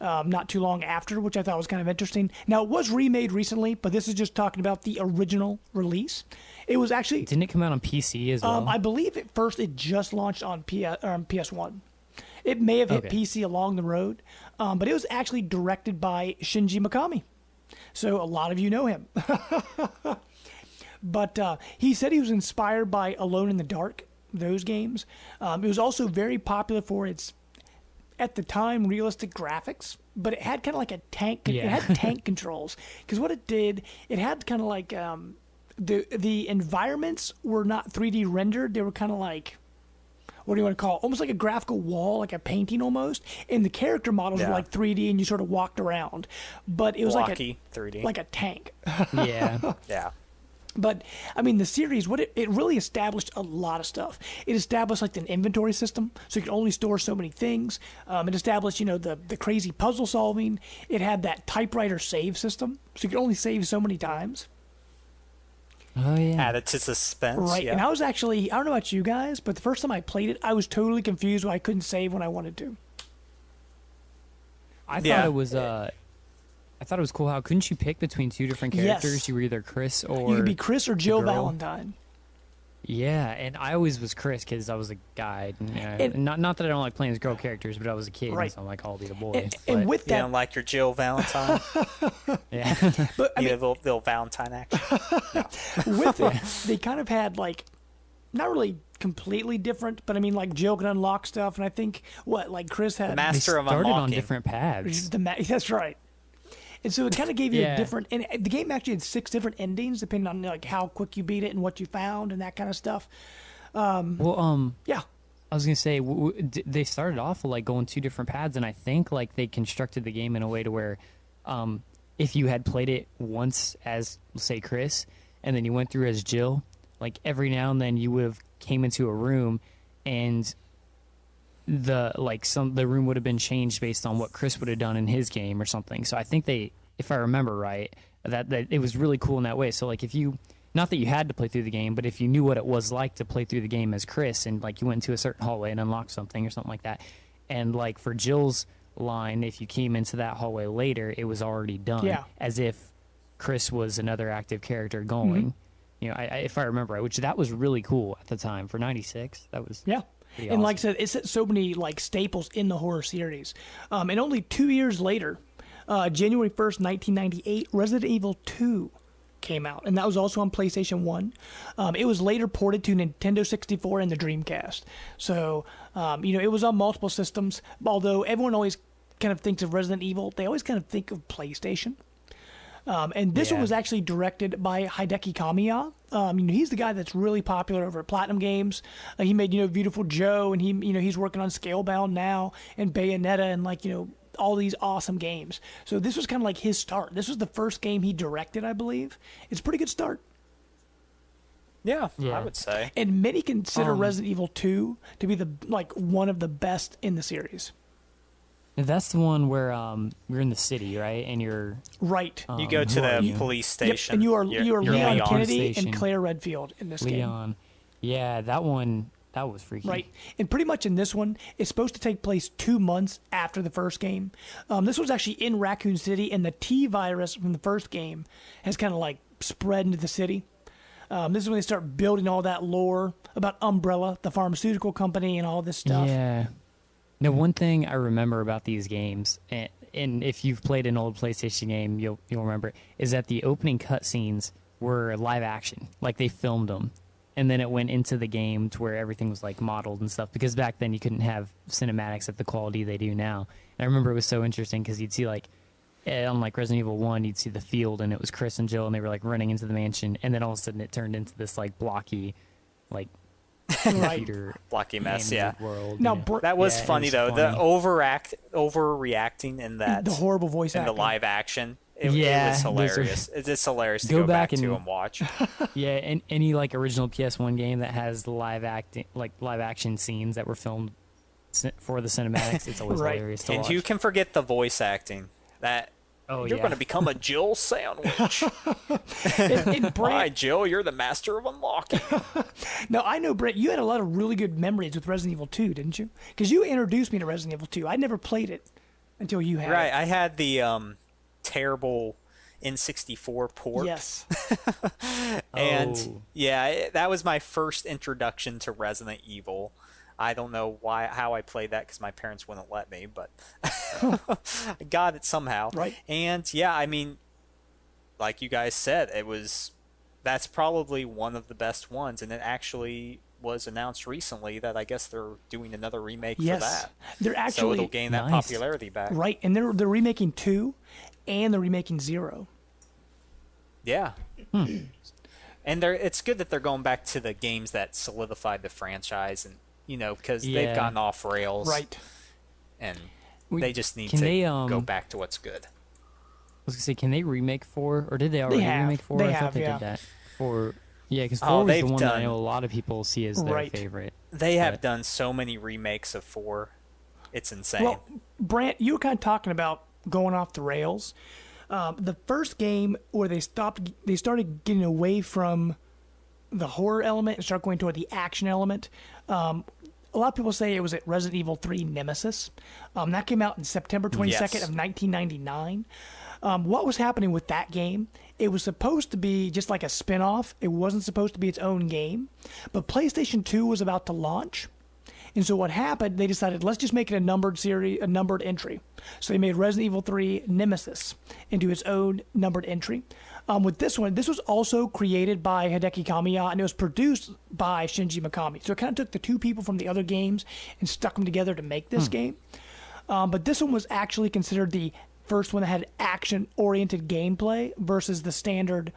not too long after, which I thought was kind of interesting. Now, it was remade recently, but this is just talking about the original release. It was actually... Didn't it come out on PC as well? I believe at first it just launched on PS1. It may have hit Okay. PC along the road, but it was actually directed by Shinji Mikami. So a lot of you know him. But he said he was inspired by Alone in the Dark, those games. It was also very popular for its, at the time, realistic graphics. But it had kind of like a tank. It Yeah. had tank controls. Because what it did, it had kind of like the environments were not 3D rendered. They were kind of like, what do you want to call it? Almost like a graphical wall, like a painting almost. And the character models were Yeah. like 3D, and you sort of walked around. But it was Blocky 3D. like a tank. Yeah. Yeah. But I mean, the series, what it really established a lot of stuff. It established like an inventory system, so you could only store so many things. It established, the crazy puzzle solving. It had that typewriter save system, so you could only save so many times. Oh, yeah. Added to suspense. Right. Yeah. And I was actually, I don't know about you guys, but the first time I played it, I was totally confused why I couldn't save when I wanted to. I thought Yeah. it was cool how couldn't you pick between two different characters? Yes. You were either Chris or You could be Chris or Jill girl. Valentine. Yeah, and I always was Chris because I was a guy. And- Not that I don't like playing as girl characters, but I was a kid, Right. so I'm like, I'll be the boy. And But, with You that, don't like your Jill Valentine? yeah, but I You mean, know, little Valentine action? with it, they kind of had like, not really completely different, but I mean, like Jill can unlock stuff, and I think like Chris had they Master of started on Unlocking. different paths. that's right. And so it kind of gave you a Yeah. different, and the game actually had 6 different endings depending on like how quick you beat it and what you found and that kind of stuff. Well, Yeah, I was gonna say they started off like going 2 different paths, and I think like they constructed the game in a way to where, if you had played it once as say Chris, and then you went through as Jill, like every now and then you would have came into a room, and the room would have been changed based on what Chris would have done in his game or something. So I think if I remember right, that it was really cool in that way. So like if you, not that you had to play through the game, but if you knew what it was like to play through the game as Chris, and like you went into a certain hallway and unlocked something or something like that, and like for Jill's line, if you came into that hallway later, it was already done, as if Chris was another active character going. You know, if I remember right, which that was really cool at the time for '96. That was and awesome. like I said, it's so many like staples in the horror series. And only 2 years later, January 1st, 1998, Resident Evil 2 came out, and that was also on PlayStation 1. It was later ported to Nintendo 64 and the Dreamcast. So, you know, it was on multiple systems, although everyone always kind of thinks of Resident Evil, they always kind of think of PlayStation. And this one was actually directed by Hideki Kamiya. You know, he's the guy that's really popular over at Platinum Games. He made, you know, Beautiful Joe, and he's working on Scalebound now, and Bayonetta, and like, you know, all these awesome games. So this was kind of like his start. This was the first game he directed, I believe. It's a pretty good start. Yeah, I would say. And many consider Resident Evil 2 to be one of the best in the series. That's the one where you're in the city, right? And you're right. You go to the police station. And you are Leon Kennedy station. and Claire Redfield in this game. Yeah, that one. That was freaky. Right. And pretty much in this one, it's supposed to take place 2 months after the first game. This was actually in Raccoon City, and the T virus from the first game has kind of like spread into the city. This is when they start building all that lore about Umbrella, the pharmaceutical company, and all this stuff. Yeah. Now, one thing I remember about these games, and if you've played an old PlayStation game, you'll remember it, is that the opening cutscenes were live action. Like, they filmed them. And then it went into the game to where everything was like modeled and stuff, because back then you couldn't have cinematics at the quality they do now. And I remember it was so interesting because you'd see like on like Resident Evil 1, you'd see the field and it was Chris and Jill and they were like running into the mansion, and then all of a sudden it turned into this like blocky, like computer blocky mess. World. Now that was funny though. Funny. The overreacting in that, the horrible voice acting in the live action. It was hilarious. It's just hilarious to go back to and watch. Yeah, and any like original PS1 game that has live action scenes that were filmed for the cinematics, it's always hilarious to watch. And you can forget the voice acting. You're going to become a Jill sandwich. Hi, Jill, you're the master of unlocking. Now, I know, Brent, you had a lot of really good memories with Resident Evil 2, didn't you? Because you introduced me to Resident Evil 2. I never played it until you had it. Right, I had the terrible N64 port. Yes. And that was my first introduction to Resident Evil. I don't know how I played that because my parents wouldn't let me, but I got it somehow. Right. And yeah, I mean, like you guys said, that's probably one of the best ones, and it actually was announced recently that I guess they're doing another remake for that. They're actually, so it'll gain that popularity back. Right, and they're remaking 2, and they're remaking 0. Yeah. And it's good that they're going back to the games that solidified the franchise, and because they've gotten off rails, right? And they just need to go back to what's good. I was gonna say, can they remake 4, or did they already remake 4? I thought they did that for. Yeah, because 4 was the one that I know a lot of people see as their favorite. They have done so many remakes of 4. It's insane. Well, Brant, you were kind of talking about going off the rails. The first game where they started getting away from the horror element and start going toward the action element. A lot of people say it was at Resident Evil 3 Nemesis. That came out in September 22nd of 1999. What was happening with that game? It was supposed to be just like a spin-off. It wasn't supposed to be its own game. But PlayStation 2 was about to launch. And so what happened, they decided, let's just make it a numbered series, a numbered entry. So they made Resident Evil 3 Nemesis into its own numbered entry. With this one, this was also created by Hideki Kamiya, and it was produced by Shinji Mikami. So it kind of took the two people from the other games and stuck them together to make this game. But this one was actually considered the first one that had action-oriented gameplay versus the standard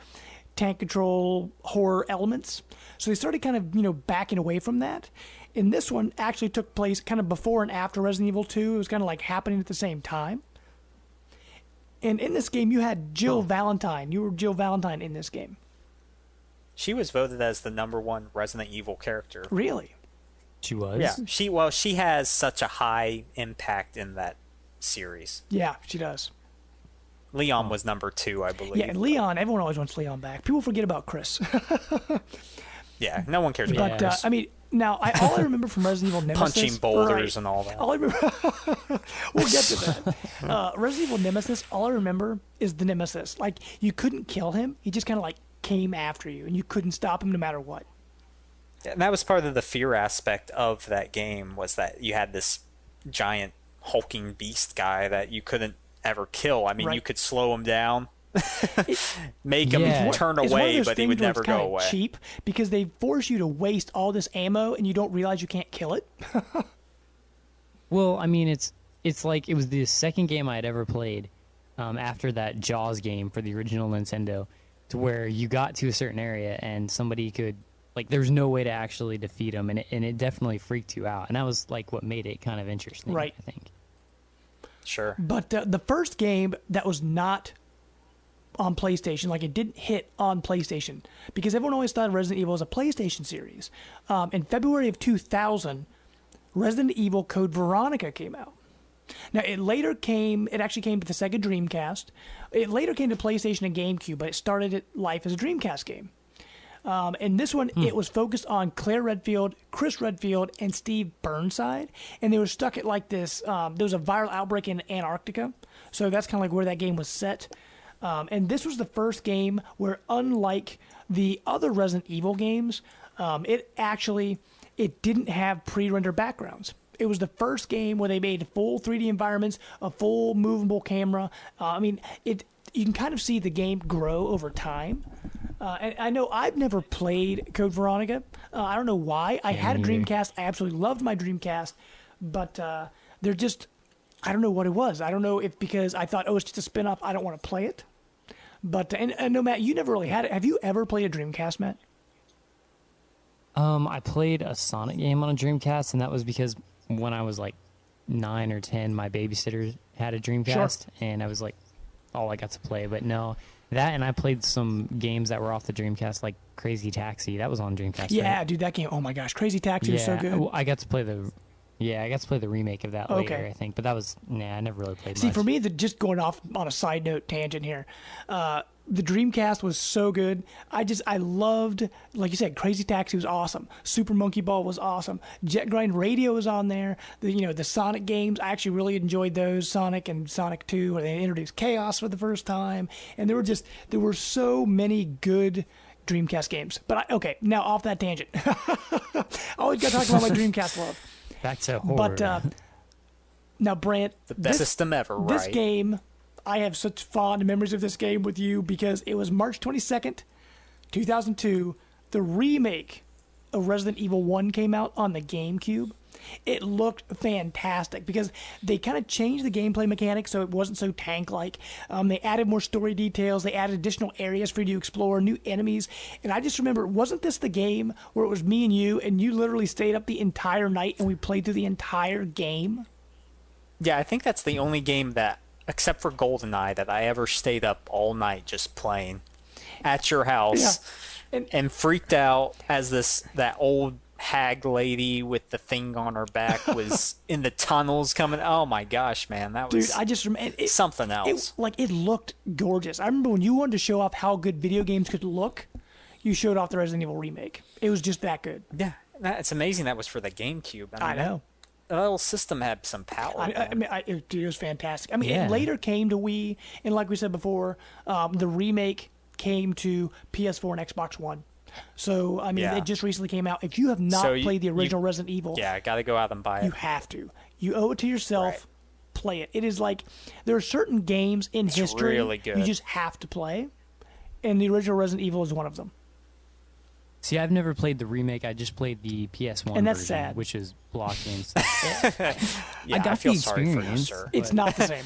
tank control horror elements. So they started kind of, backing away from that. And this one actually took place kind of before and after Resident Evil 2. It was kind of like happening at the same time. And in this game, you had Jill Valentine. You were Jill Valentine in this game. She was voted as the #1 Resident Evil character. Really? She was. Yeah, she has such a high impact in that series. Yeah, she does. Leon was number 2, I believe. Yeah, and Leon, everyone always wants Leon back. People forget about Chris. Yeah, no one cares about But Chris. I mean, now all I remember from Resident Evil Nemesis, Punching boulders and all that. All I remember, we'll get to that. Resident Evil Nemesis. All I remember is the Nemesis. Like, you couldn't kill him. He just kind of like came after you, and you couldn't stop him no matter what. And that was part of the fear aspect of that game, was that you had this giant hulking beast guy that you couldn't ever kill. I mean, you could slow him down, make him turn away, but he would never go away. It's cheap because they force you to waste all this ammo, and you don't realize you can't kill it. Well, I mean, it's like it was the second game I had ever played after that Jaws game for the original Nintendo, to where you got to a certain area and somebody could, like, there's no way to actually defeat him, and it definitely freaked you out, and that was like what made it kind of interesting, right? I think. Sure. But the first game that was not on PlayStation, like, it didn't hit on PlayStation, because everyone always thought Resident Evil was a PlayStation series. In February of 2000, Resident Evil Code Veronica came out. Now, it actually came to the Sega Dreamcast. It later came to PlayStation and GameCube, but it started its life as a Dreamcast game. And this one, it was focused on Claire Redfield, Chris Redfield, and Steve Burnside. And they were stuck at like this, there was a viral outbreak in Antarctica. So that's kind of like where that game was set. And this was the first game where, unlike the other Resident Evil games, it didn't have pre-rendered backgrounds. It was the first game where they made full 3D environments, a full movable camera. I mean, you can kind of see the game grow over time. And I know I've never played Code Veronica. I don't know why. I had a Dreamcast. I absolutely loved my Dreamcast. But they're just, I don't know what it was. I don't know if because I thought, it's just a spin-off, I don't want to play it. But, and no, Matt, you never really had it. Have you ever played a Dreamcast, Matt? I played a Sonic game on a Dreamcast, and that was because when I was like 9 or 10, my babysitter had a Dreamcast, and I was like all I got to play. But no, that, and I played some games that were off the Dreamcast, like Crazy Taxi. That was on Dreamcast. Yeah, right? Dude, that game. Oh my gosh, Crazy Taxi was so good. I got to play the remake of that later, I think. But that was I never really played. See, much. for me, just going off on a side note tangent here, the Dreamcast was so good. I loved, like you said, Crazy Taxi was awesome. Super Monkey Ball was awesome. Jet Grind Radio was on there. The Sonic games, I actually really enjoyed those. Sonic and Sonic 2, where they introduced Chaos for the first time. And there were so many good Dreamcast games. But now off that tangent. I always got to talk about my Dreamcast love. Back to horror. But now, Brant, the best system ever, right? This game, I have such fond memories of this game with you because it was March 22nd, 2002. The remake of Resident Evil 1 came out on the GameCube. It looked fantastic because they kind of changed the gameplay mechanics so it wasn't so tank-like. They added more story details. They added additional areas for you to explore, new enemies. And I just remember, wasn't this the game where it was me and you literally stayed up the entire night and we played through the entire game? Yeah, I think that's the only game that, except for GoldenEye, that I ever stayed up all night just playing at your house and freaked out as that old hag lady with the thing on her back was in the tunnels coming. Oh my gosh, man, that was I just remember something else. It looked gorgeous. I remember when you wanted to show off how good video games could look, you showed off the Resident Evil remake. It was just that good. Yeah, it's amazing that was for the GameCube. I know. The little system had some power. It was fantastic. I mean, it later came to Wii, and like we said before, the remake came to PS4 and Xbox One. So, I mean, it just recently came out. If you have not played the original Resident Evil... Yeah, got to go out and buy it. You have to. You owe it to yourself. Play it. It is like, there are certain games in history really good. You just have to play, and the original Resident Evil is one of them. See, I've never played the remake. I just played the PS1 and that's version, sad. Which is blocky and stuff. I got feel the sorry for you, experience. sir. It's not the same.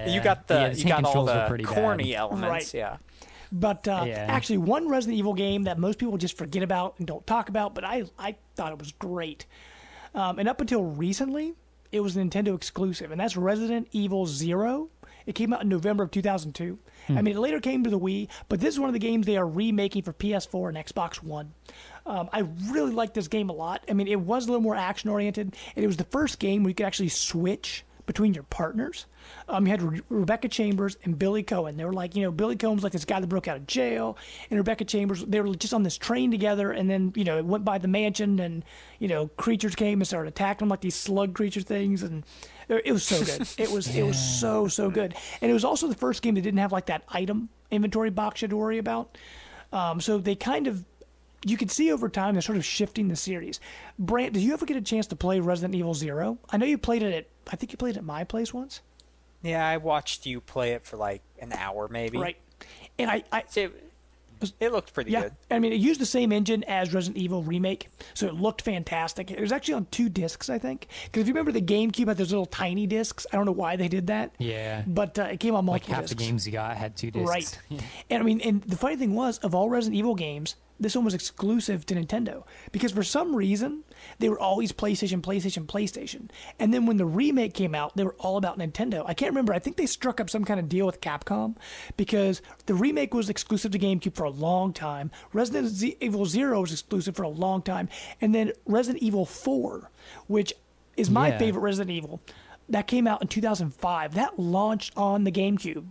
You got all the corny bad. elements, But actually, one Resident Evil game that most people just forget about and don't talk about, but I thought it was great. And up until recently, it was a Nintendo exclusive, and that's Resident Evil 0. It came out in November of 2002. I mean, it later came to the Wii, but this is one of the games they are remaking for PS4 and Xbox One. I really liked this game a lot. I mean, it was a little more action-oriented, and it was the first game where you could actually switch between your partners. You had Rebecca Chambers and Billy Cohen. They were like, Billy Cohen's like this guy that broke out of jail, and Rebecca Chambers, they were just on this train together, and then, it went by the mansion, and, creatures came and started attacking them like these slug creature things, and it was so good. It was so good. And it was also the first game that didn't have like that item inventory box you had to worry about. So they kind of, you could see over time they're sort of shifting the series. Brant, did you ever get a chance to play Resident Evil 0? I know you played it I think you played it at my place once. Yeah, I watched you play it for like an hour maybe. Right. And it looked pretty good. I mean, it used the same engine as Resident Evil Remake, so it looked fantastic. It was actually on 2 discs, I think. Because if you remember the GameCube had those little tiny discs. I don't know why they did that. Yeah. But it came on multiple half discs. the games you got had 2 discs. Right. And I mean, and the funny thing was, of all Resident Evil games, this one was exclusive to Nintendo. Because for some reason, they were always PlayStation. And then when the remake came out, they were all about Nintendo. I can't remember. I think they struck up some kind of deal with Capcom because the remake was exclusive to GameCube for a long time. Resident Evil 0 was exclusive for a long time. And then Resident Evil 4, which is my favorite Resident Evil, that came out in 2005. That launched on the GameCube.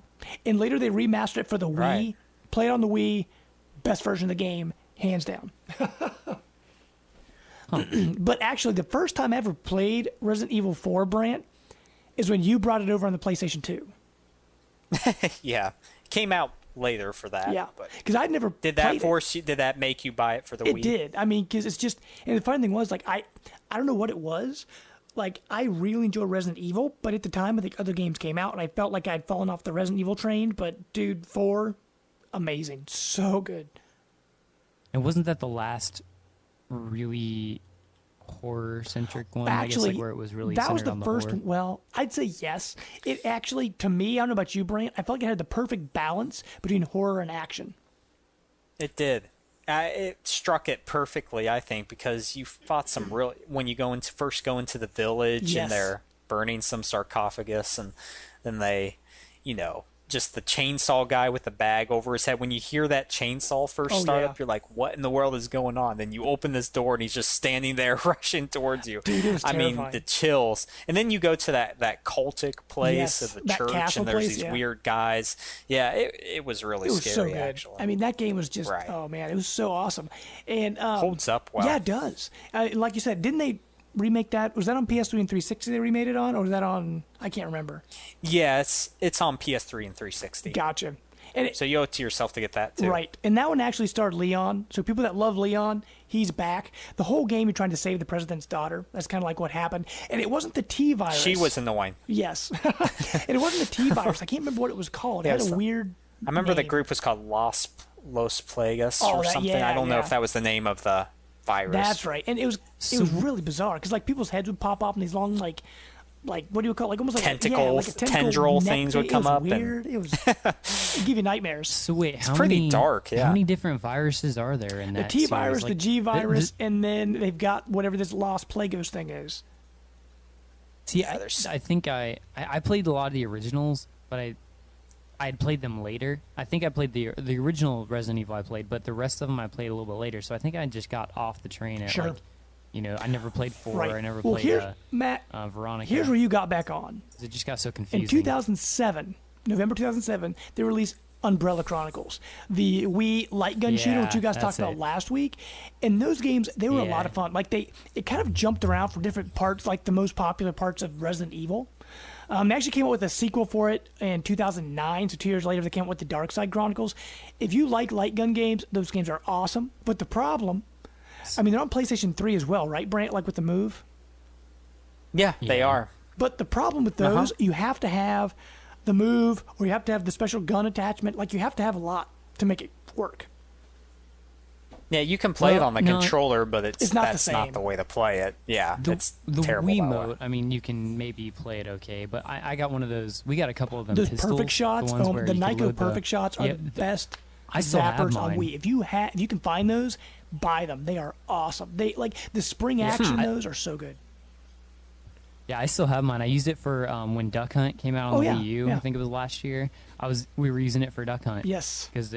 And later they remastered it for the Wii. Right. Played on the Wii. Best version of the game, hands down. But actually, the first time I ever played Resident Evil 4, Brant, is when you brought it over on the PlayStation 2. Yeah. It came out later for that. Yeah. Because I'd never Did that force you? Did that make you buy it for the Wii? It did. I mean, because it's just, and the funny thing was, like, I don't know what it was. Like, I really enjoyed Resident Evil, but at the time, I think other games came out, and I felt like I'd fallen off the Resident Evil train. But dude, 4, amazing, so good. And wasn't that the last really horror-centric one? Actually, I guess, like, where it was really that was centered the on the first. horror? Well, I'd say yes. It actually, to me, I don't know about you, Brant, I felt like it had the perfect balance between horror and action. It did. It struck it perfectly, I think, because you fought some real. When you first go into the village and they're burning some sarcophagus, and then they, just the chainsaw guy with the bag over his head. When you hear that chainsaw first start up, you're like, what in the world is going on? Then you open this door and he's just standing there rushing towards you. Dude, it was terrifying. I mean, the chills. And then you go to that cultic place of the church and there's these weird guys. Yeah, it was really scary, so good. actually. I mean, that game was just, oh man, it was so awesome. And holds up well. Yeah, it does. Like you said, didn't they remake that? Was that on PS3 and 360 they remade it on, or was that on, I can't remember. Yeah, it's on PS3 and 360. Gotcha. And so you owe it to yourself to get that too. Right. And that one actually starred Leon. So people that love Leon, he's back. The whole game you're trying to save the president's daughter. That's kind of like what happened. And it wasn't the T virus. She was annoying. Yes. And it wasn't the T virus. I can't remember what it was called. It had a weird I remember the name. group was called Los Plagas or something. I don't know if that was the name of the virus. That's right. And it was really bizarre because like people's heads would pop off and these long like what do you call it? Like almost like tentacles, tendril things would come up. Weird. It give you nightmares. So wait, it's pretty dark. Yeah. How many different viruses are there in that? The T virus, series? the G virus, and then they've got whatever this Los Plagos thing is. See, I think I played a lot of the originals, but I had played them later. I think I played the original Resident Evil I played, but the rest of them I played a little bit later. So I think I just got off the train at like, I never played 4. Right. I never played Matt, Veronica. Here's where you got back on. It just got so confusing. In 2007, November 2007, they released Umbrella Chronicles, the Wii light gun shooter, which you guys talked about last week. And those games, they were a lot of fun. Like it kind of jumped around for different parts, like the most popular parts of Resident Evil. They actually came out with a sequel for it in 2009, so 2 years later they came out with the Dark Side Chronicles. If you like light gun games, those games are awesome. But the problem, I mean, they're on PlayStation 3 as well, right, Brant, like with the Move? Yeah, they are. But the problem with those, you have to have the Move, or you have to have the special gun attachment. Like, you have to have a lot to make it work. Yeah, you can play it on the controller, but it's not that's not the way to play it. Yeah, it's terrible. The Wii mode, I mean, you can maybe play it okay, but I got one of those. We got a couple of them. Those pistols, perfect shots, the Nyko perfect shots are the best. I still have zappers mine. on Wii. If you can find those, buy them. They are awesome. They like the spring action. Those are so good. Yeah, I still have mine. I used it for when Duck Hunt came out on the Wii U. Yeah. I think it was last year. We were using it for Duck Hunt. Yes. Because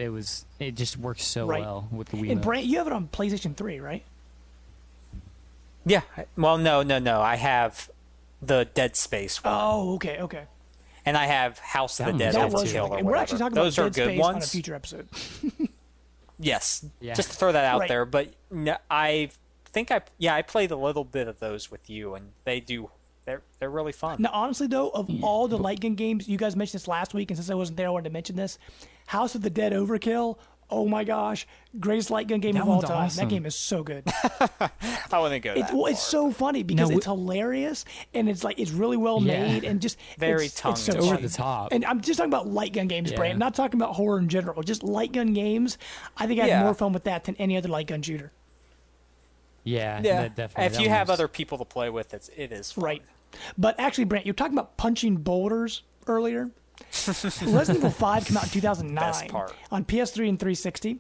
it just works so well with the Wii. And Brant, you have it on PlayStation 3, right? Yeah. Well, no. I have the Dead Space one. Oh, okay. And I have House of the Dead. That was Kill really or good. We're actually talking Those about are Dead good Space ones. on a future episode. Yes. Yeah. Just to throw that out Right. there. But no, I think I played a little bit of those with you, and they're really fun. Now, honestly, though, of all the light gun games, you guys mentioned this last week, and since I wasn't there, I wanted to mention this. House of the Dead Overkill, oh my gosh, greatest light gun game That of all one's time. awesome. That game is so good. I wouldn't go that far. It's so funny because No, it's hilarious, and it's really well made, and just Very it's tongue so in over funny. the top. And I'm just talking about light gun games, Yeah. Brant. Not talking about horror in general. Just light gun games. I think I had more fun with that than any other light gun shooter. Yeah, Yeah. that definitely. If that you one have was- other people to play with, it is fun. Right. But actually, Brant, you were talking about punching boulders earlier. Resident Evil 5 came out in 2009 Best part. on PS3 and 360.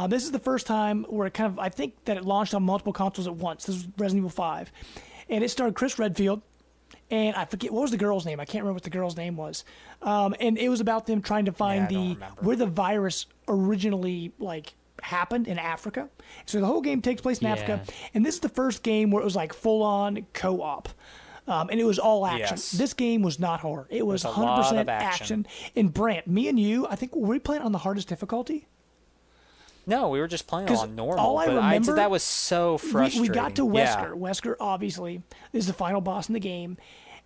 This is the first time where I think that it launched on multiple consoles at once. This was Resident Evil 5. And it starred Chris Redfield. And I forget, what was the girl's name? I can't remember what the girl's name was. And it was about them trying to find I don't remember. where the virus originally, happened in Africa. So the whole game takes place in Africa. And this is the first game where it was full-on co-op. And it was all action. Yes. This game was not horror. It was There's a lot 100% of action. And Brant, me and you, I think, were we playing on the hardest difficulty? No, we were just playing 'Cause on normal. all I but remember- that was so frustrating. We got to Yeah. Wesker. Wesker, obviously, is the final boss in the game.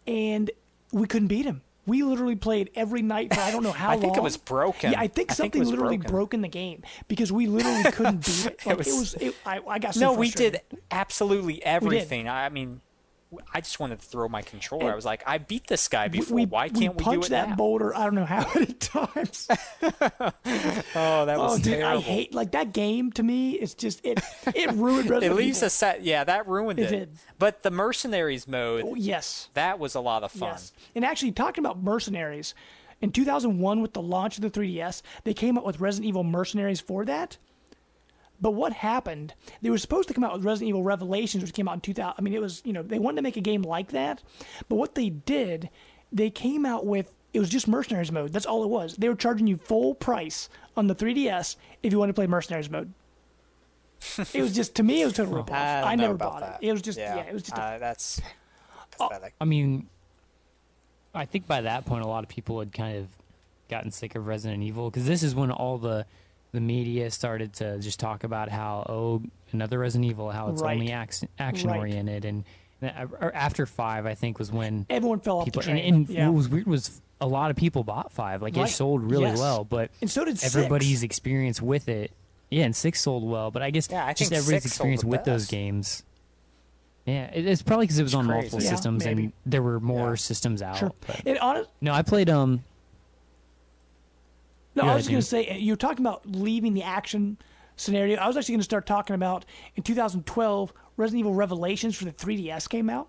And we couldn't beat him. We literally played every night for I don't know how long. I think it was broken. Yeah, I think it something was literally broken. broke in the game because we literally couldn't beat it. I got so No, we frustrated. did absolutely everything. I mean, I just wanted to throw my controller. And I was like, I beat this guy before. Why can't we do punched it that now? boulder I don't know how many times. Oh, that was Dude, terrible. I hate that game. To me, it's just it ruined Resident It leaves Evil. a set. Yeah, that ruined it. did. But the mercenaries mode, Yes. that was a lot of fun. Yes. And actually, talking about Mercenaries, in 2001, with the launch of the 3DS, they came up with Resident Evil Mercenaries for that. But what happened? They were supposed to come out with Resident Evil Revelations, which came out in 2000. I mean, it was, they wanted to make a game like that. But what they did, they came out with, it was just Mercenaries mode. That's all it was. They were charging you full price on the 3DS if you wanted to play Mercenaries mode. It was just, to me, it was a total ripoff. I never bought it. It was just, it was just. That's pathetic. I mean, I think by that point, a lot of people had kind of gotten sick of Resident Evil because this is when all the media started to just talk about how another Resident Evil, how it's only action oriented, and after 5, I think was when Everyone fell off the people train. and what was weird was a lot of people bought 5, it sold really well, but and so did 6. everybody's experience with it. Yeah, and 6 sold well, but I guess I just think everybody's 6 sold experience the with those best. games. Yeah, it's probably because it was on multiple crazy. systems maybe. and there were more Yeah. systems out. Sure. But- And no, I played No, Go I ahead, was going Jimmy. to say, you were talking about leaving the action scenario. I was actually going to start talking about, in 2012, Resident Evil Revelations for the 3DS came out.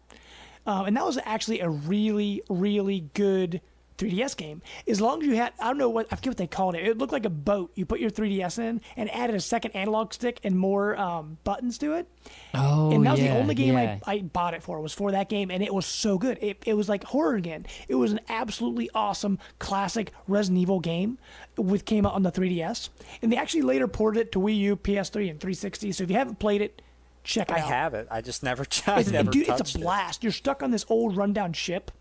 And that was actually a really, really good 3DS game. As long as you had, I don't know I forget what they called it. It looked like a boat. You put your 3DS in and added a second analog stick and more buttons to it. Oh, And that was yeah, the only game yeah. I bought it for, was for that game, and it was so good. It was like horror again. It was an absolutely awesome classic Resident Evil game, came out on the 3DS. And they actually later ported it to Wii U, PS3, and 360. So if you haven't played it, check it I out. have it. I just never, I never Dude, touched it's a blast. You're stuck on this old rundown ship.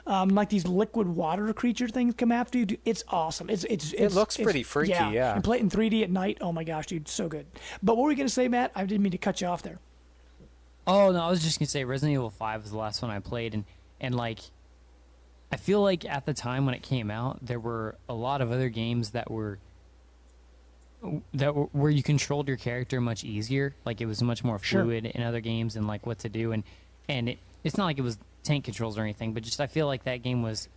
Like these liquid water creature things come after you. Dude, it's awesome. It looks pretty freaky, yeah. And play it in 3D at night. Oh my gosh, dude, so good. But what were you gonna say, Matt? I didn't mean to cut you off there. Oh no, I was just gonna say Resident Evil 5 was the last one I played, and like, I feel like at the time when it came out, there were a lot of other games that were where you controlled your character much easier. Like it was much more fluid in other games and like what to do, and it's not like it was tank controls or anything, but just I feel like that game was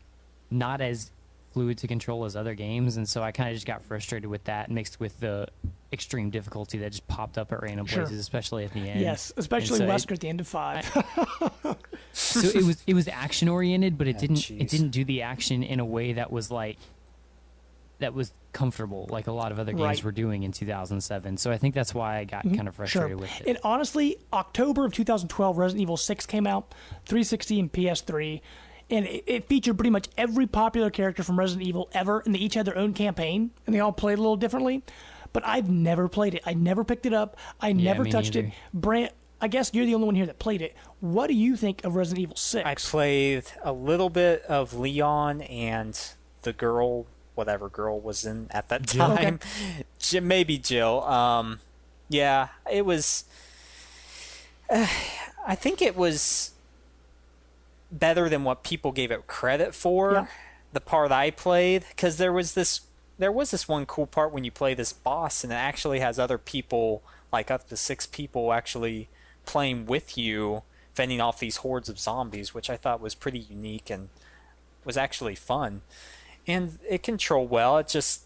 not as fluid to control as other games, and so I kind of just got frustrated with that mixed with the extreme difficulty that just popped up at random places, especially at the end. Yes, especially And so Wesker at the end of 5. So it was action oriented, but it Yeah, didn't jeez. do the action in a way that was like that was comfortable, like a lot of other games Right. were doing in 2007. So I think that's why I got kind of frustrated with it. And honestly, October of 2012, Resident Evil 6 came out, 360 and PS3, and it featured pretty much every popular character from Resident Evil ever, and they each had their own campaign, and they all played a little differently. But I've never played it. I never picked it up. I never me touched neither. it. Brant, I guess you're the only one here that played it. What do you think of Resident Evil 6? I played a little bit of Leon and the girl, whatever girl was in at that Jill? time. Maybe Jill. Yeah, it was. I think it was better than what people gave it credit for. Yeah. The part I played, because there was this one cool part when you play this boss, and it actually has other people, like up to 6 people, actually playing with you, fending off these hordes of zombies, which I thought was pretty unique and was actually fun. And it controlled well. It just,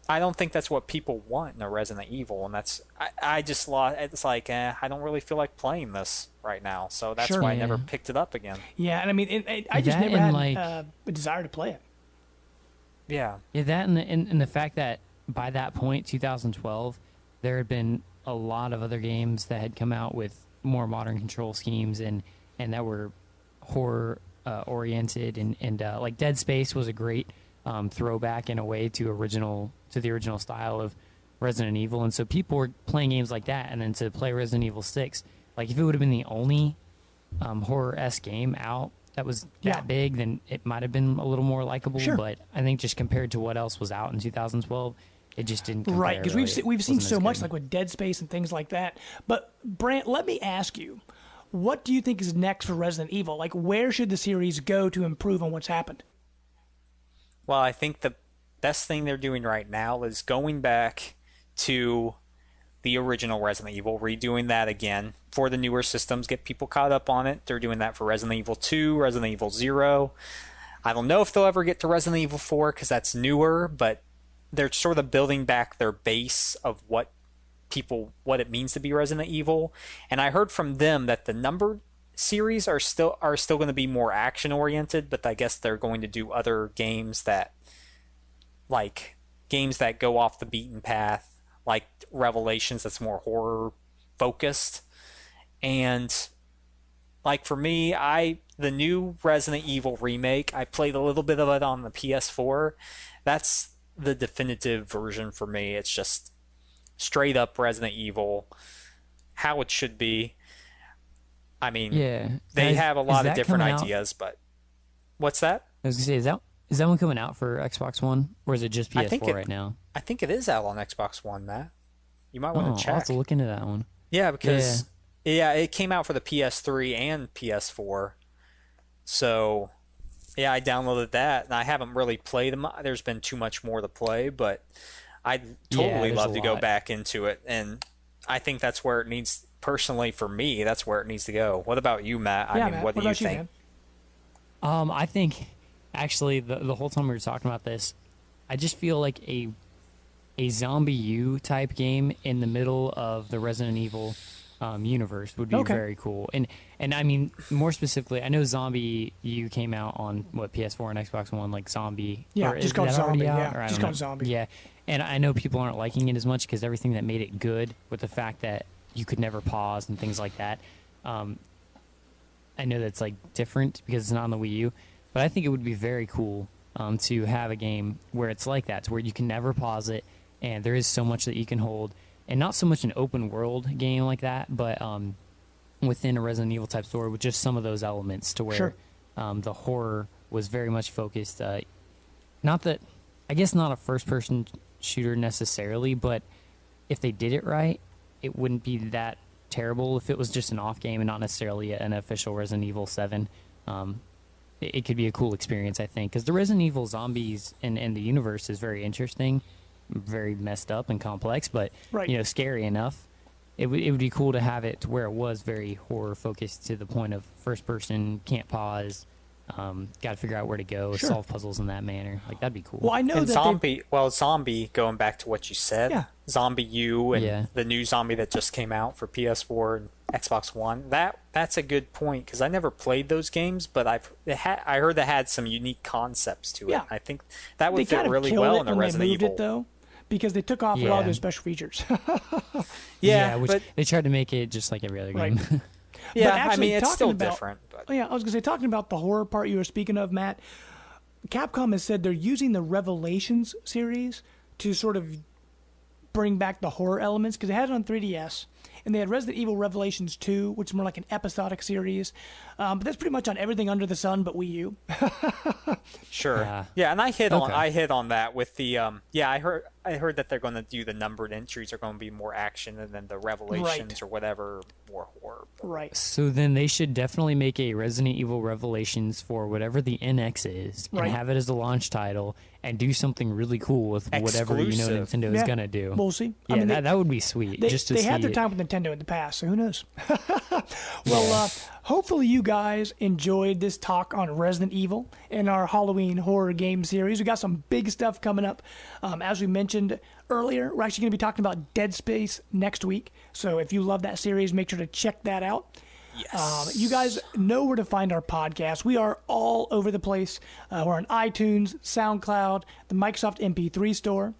I don't think that's what people want in a Resident Evil, and that's I just lost. It's like I don't really feel like playing this right now, so that's Sure. why I Yeah. never picked it up again. Yeah, and I mean, I just That never and, had like- a desire to play it. Yeah, Yeah, that and the fact that by that point, 2012, there had been a lot of other games that had come out with more modern control schemes and that were horror oriented and like Dead Space was a great throwback in a way to the original style of Resident Evil, and so people were playing games like that, and then to play Resident Evil 6, like if it would have been the only horror-esque game out that was Yeah. that big, then it might have been a little more likable. Sure. But I think just compared to what else was out in 2012, it just didn't compare. Right, because really. we've seen Wasn't so as much, good. like with Dead Space and things like that. But Brant, let me ask you, what do you think is next for Resident Evil? Like, where should the series go to improve on what's happened? well, I think the best thing they're doing right now is going back to the original Resident Evil, redoing that again for the newer systems, get people caught up on it. They're doing that for Resident Evil 2, Resident Evil 0. I don't know if they'll ever get to Resident Evil 4 because that's newer, but they're sort of building back their base of what it means to be Resident Evil. And I heard from them that the numbered series are still going to be more action oriented, but I guess they're going to do other games that go off the beaten path, like Revelations, that's more horror focused. And like for me, the new Resident Evil remake, I played a little bit of it on the PS4. That's the definitive version for me. It's just straight up Resident Evil, how it should be. I mean, Yeah. they Guys, have a is lot of that different coming out? ideas, but what's that? I was gonna say, is that one coming out for Xbox One, or is it just I PS4 think right now? I think it is out on Xbox One, Matt. You might want Oh, to I'll have check. to look into that one. Yeah, because it came out for the PS3 and PS4. So, yeah, I downloaded that, and I haven't really played them. There's been too much more to play, but I'd totally there's love a to go lot. back into it, and I think that's where it needs. Personally, for me, that's where it needs to go. What about you, Matt? Yeah, I mean, Matt, what do you about think? man? I think actually the whole time we were talking about this, I just feel like a Zombie U type game in the middle of the Resident Evil universe would be Okay. very cool. And I mean more specifically, I know Zombie U came out on PS4 and Xbox One, like Zombie. Yeah, or just is called that already Zombie, out? yeah, Or I just don't called know. Zombie. Yeah, and I know people aren't liking it as much because everything that made it good, with the fact that you could never pause and things like that. I know that's like different because it's not on the Wii U, but I think it would be very cool to have a game where it's like that, to where you can never pause it, and there is so much that you can hold, and not so much an open world game like that, but within a Resident Evil type story with just some of those elements, to where Sure. the horror was very much focused. Not that, I guess, not a first person shooter necessarily, but if they did it right, it wouldn't be that terrible. If it was just an off game and not necessarily an official Resident Evil 7, it could be a cool experience, I think, because the Resident Evil zombies and the universe is very interesting, very messed up and complex, but Right. scary enough. It would be cool to have it to where it was very horror focused, to the point of first person, can't pause, got to figure out where to go, Sure. solve puzzles in that manner. Like, that'd be cool. Well, I know And that Zombie, going back to what you said, Yeah. Zombie U and Yeah. the new Zombie that just came out for PS4 and Xbox One. That's a good point because I never played those games, but I heard they had some unique concepts to it. Yeah. I think that would They fit kind of really killed well it in a when they Resident moved Evil. it, though, because they took off a lot of those special features. Which they tried to make it just like every other game. Right. Yeah, But actually, I mean, it's still talking about- different. But Oh, yeah, I was going to say, talking about the horror part you were speaking of, Matt, Capcom has said they're using the Revelations series to sort of bring back the horror elements, because they had it on 3DS, and they had Resident Evil Revelations 2, which is more like an episodic series. But that's pretty much on everything under the sun but Wii U. sure, yeah, and I hit on that with the I heard that they're going to do the numbered entries are going to be more action, and then the Revelations or whatever more horror. Right. So then they should definitely make a Resident Evil Revelations for whatever the NX is, and have it as a launch title, and do something really cool with whatever Nintendo is gonna do. We'll see. Yeah, I mean, that would be sweet. They had their time with Nintendo in the past, so who knows? Well, hopefully you guys enjoyed this talk on Resident Evil and our Halloween horror game series. We got some big stuff coming up. As we mentioned earlier, we're actually going to be talking about Dead Space next week. So if you love that series, make sure to check that out. Yes. You guys know where to find our podcast. We are all over the place. We're on iTunes, SoundCloud, the Microsoft MP3 store.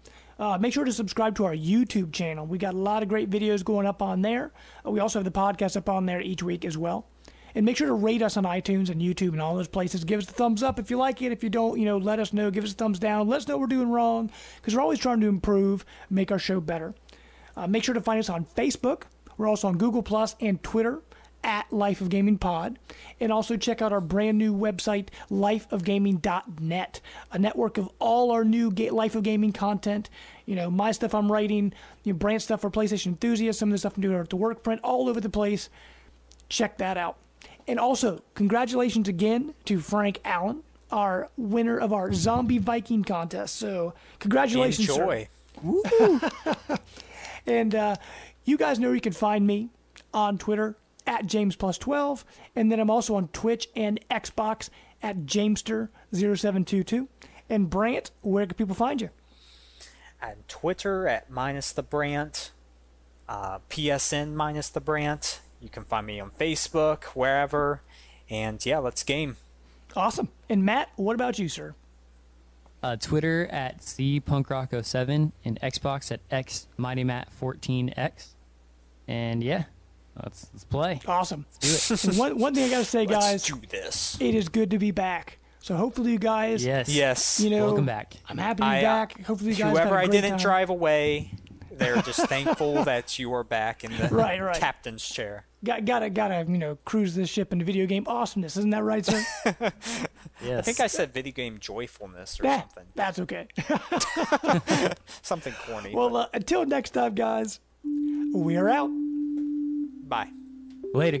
Make sure to subscribe to our YouTube channel. We got a lot of great videos going up on there. We also have the podcast up on there each week as well. And make sure to rate us on iTunes and YouTube and all those places. Give us a thumbs up if you like it. If you don't, let us know. Give us a thumbs down. Let us know what we're doing wrong, because we're always trying to improve, make our show better. Make sure to find us on Facebook. We're also on Google Plus and Twitter at Life of Gaming Pod. And also check out our brand new website, lifeofgaming.net, a network of all our new Life of Gaming content. My stuff I'm writing, Brand stuff for PlayStation enthusiasts, some of the stuff I'm doing at the work print, all over the place. Check that out. And also, congratulations again to Frank Allen, our winner of our Zombie Viking contest. So, congratulations, Enjoy. Sir. And you guys know where you can find me on Twitter at JamesPlus12. And then I'm also on Twitch and Xbox at Jamester0722. And Brant, where can people find you? And Twitter at _the_Brant, PSN _the_Brant. You can find me on Facebook, wherever. And yeah, let's game. Awesome. And Matt, what about you, sir? Twitter at cpunkrock07 and Xbox at xmightymat14x. And yeah, let's play. Awesome. Let's do it. And one thing I gotta say, guys, Let's do this. it is good to be back. So hopefully you guys, Yes. you know, Welcome back. I'm happy to be back. Hopefully you guys Whoever had a I great didn't time. drive away, they're just thankful that you are back in the Right. captain's chair. Gotta cruise this ship into video game awesomeness. Isn't that right, sir? Yes. I think I said video game joyfulness or something. That's okay. Something corny. Well, until next time, guys, we are out. Bye. Later.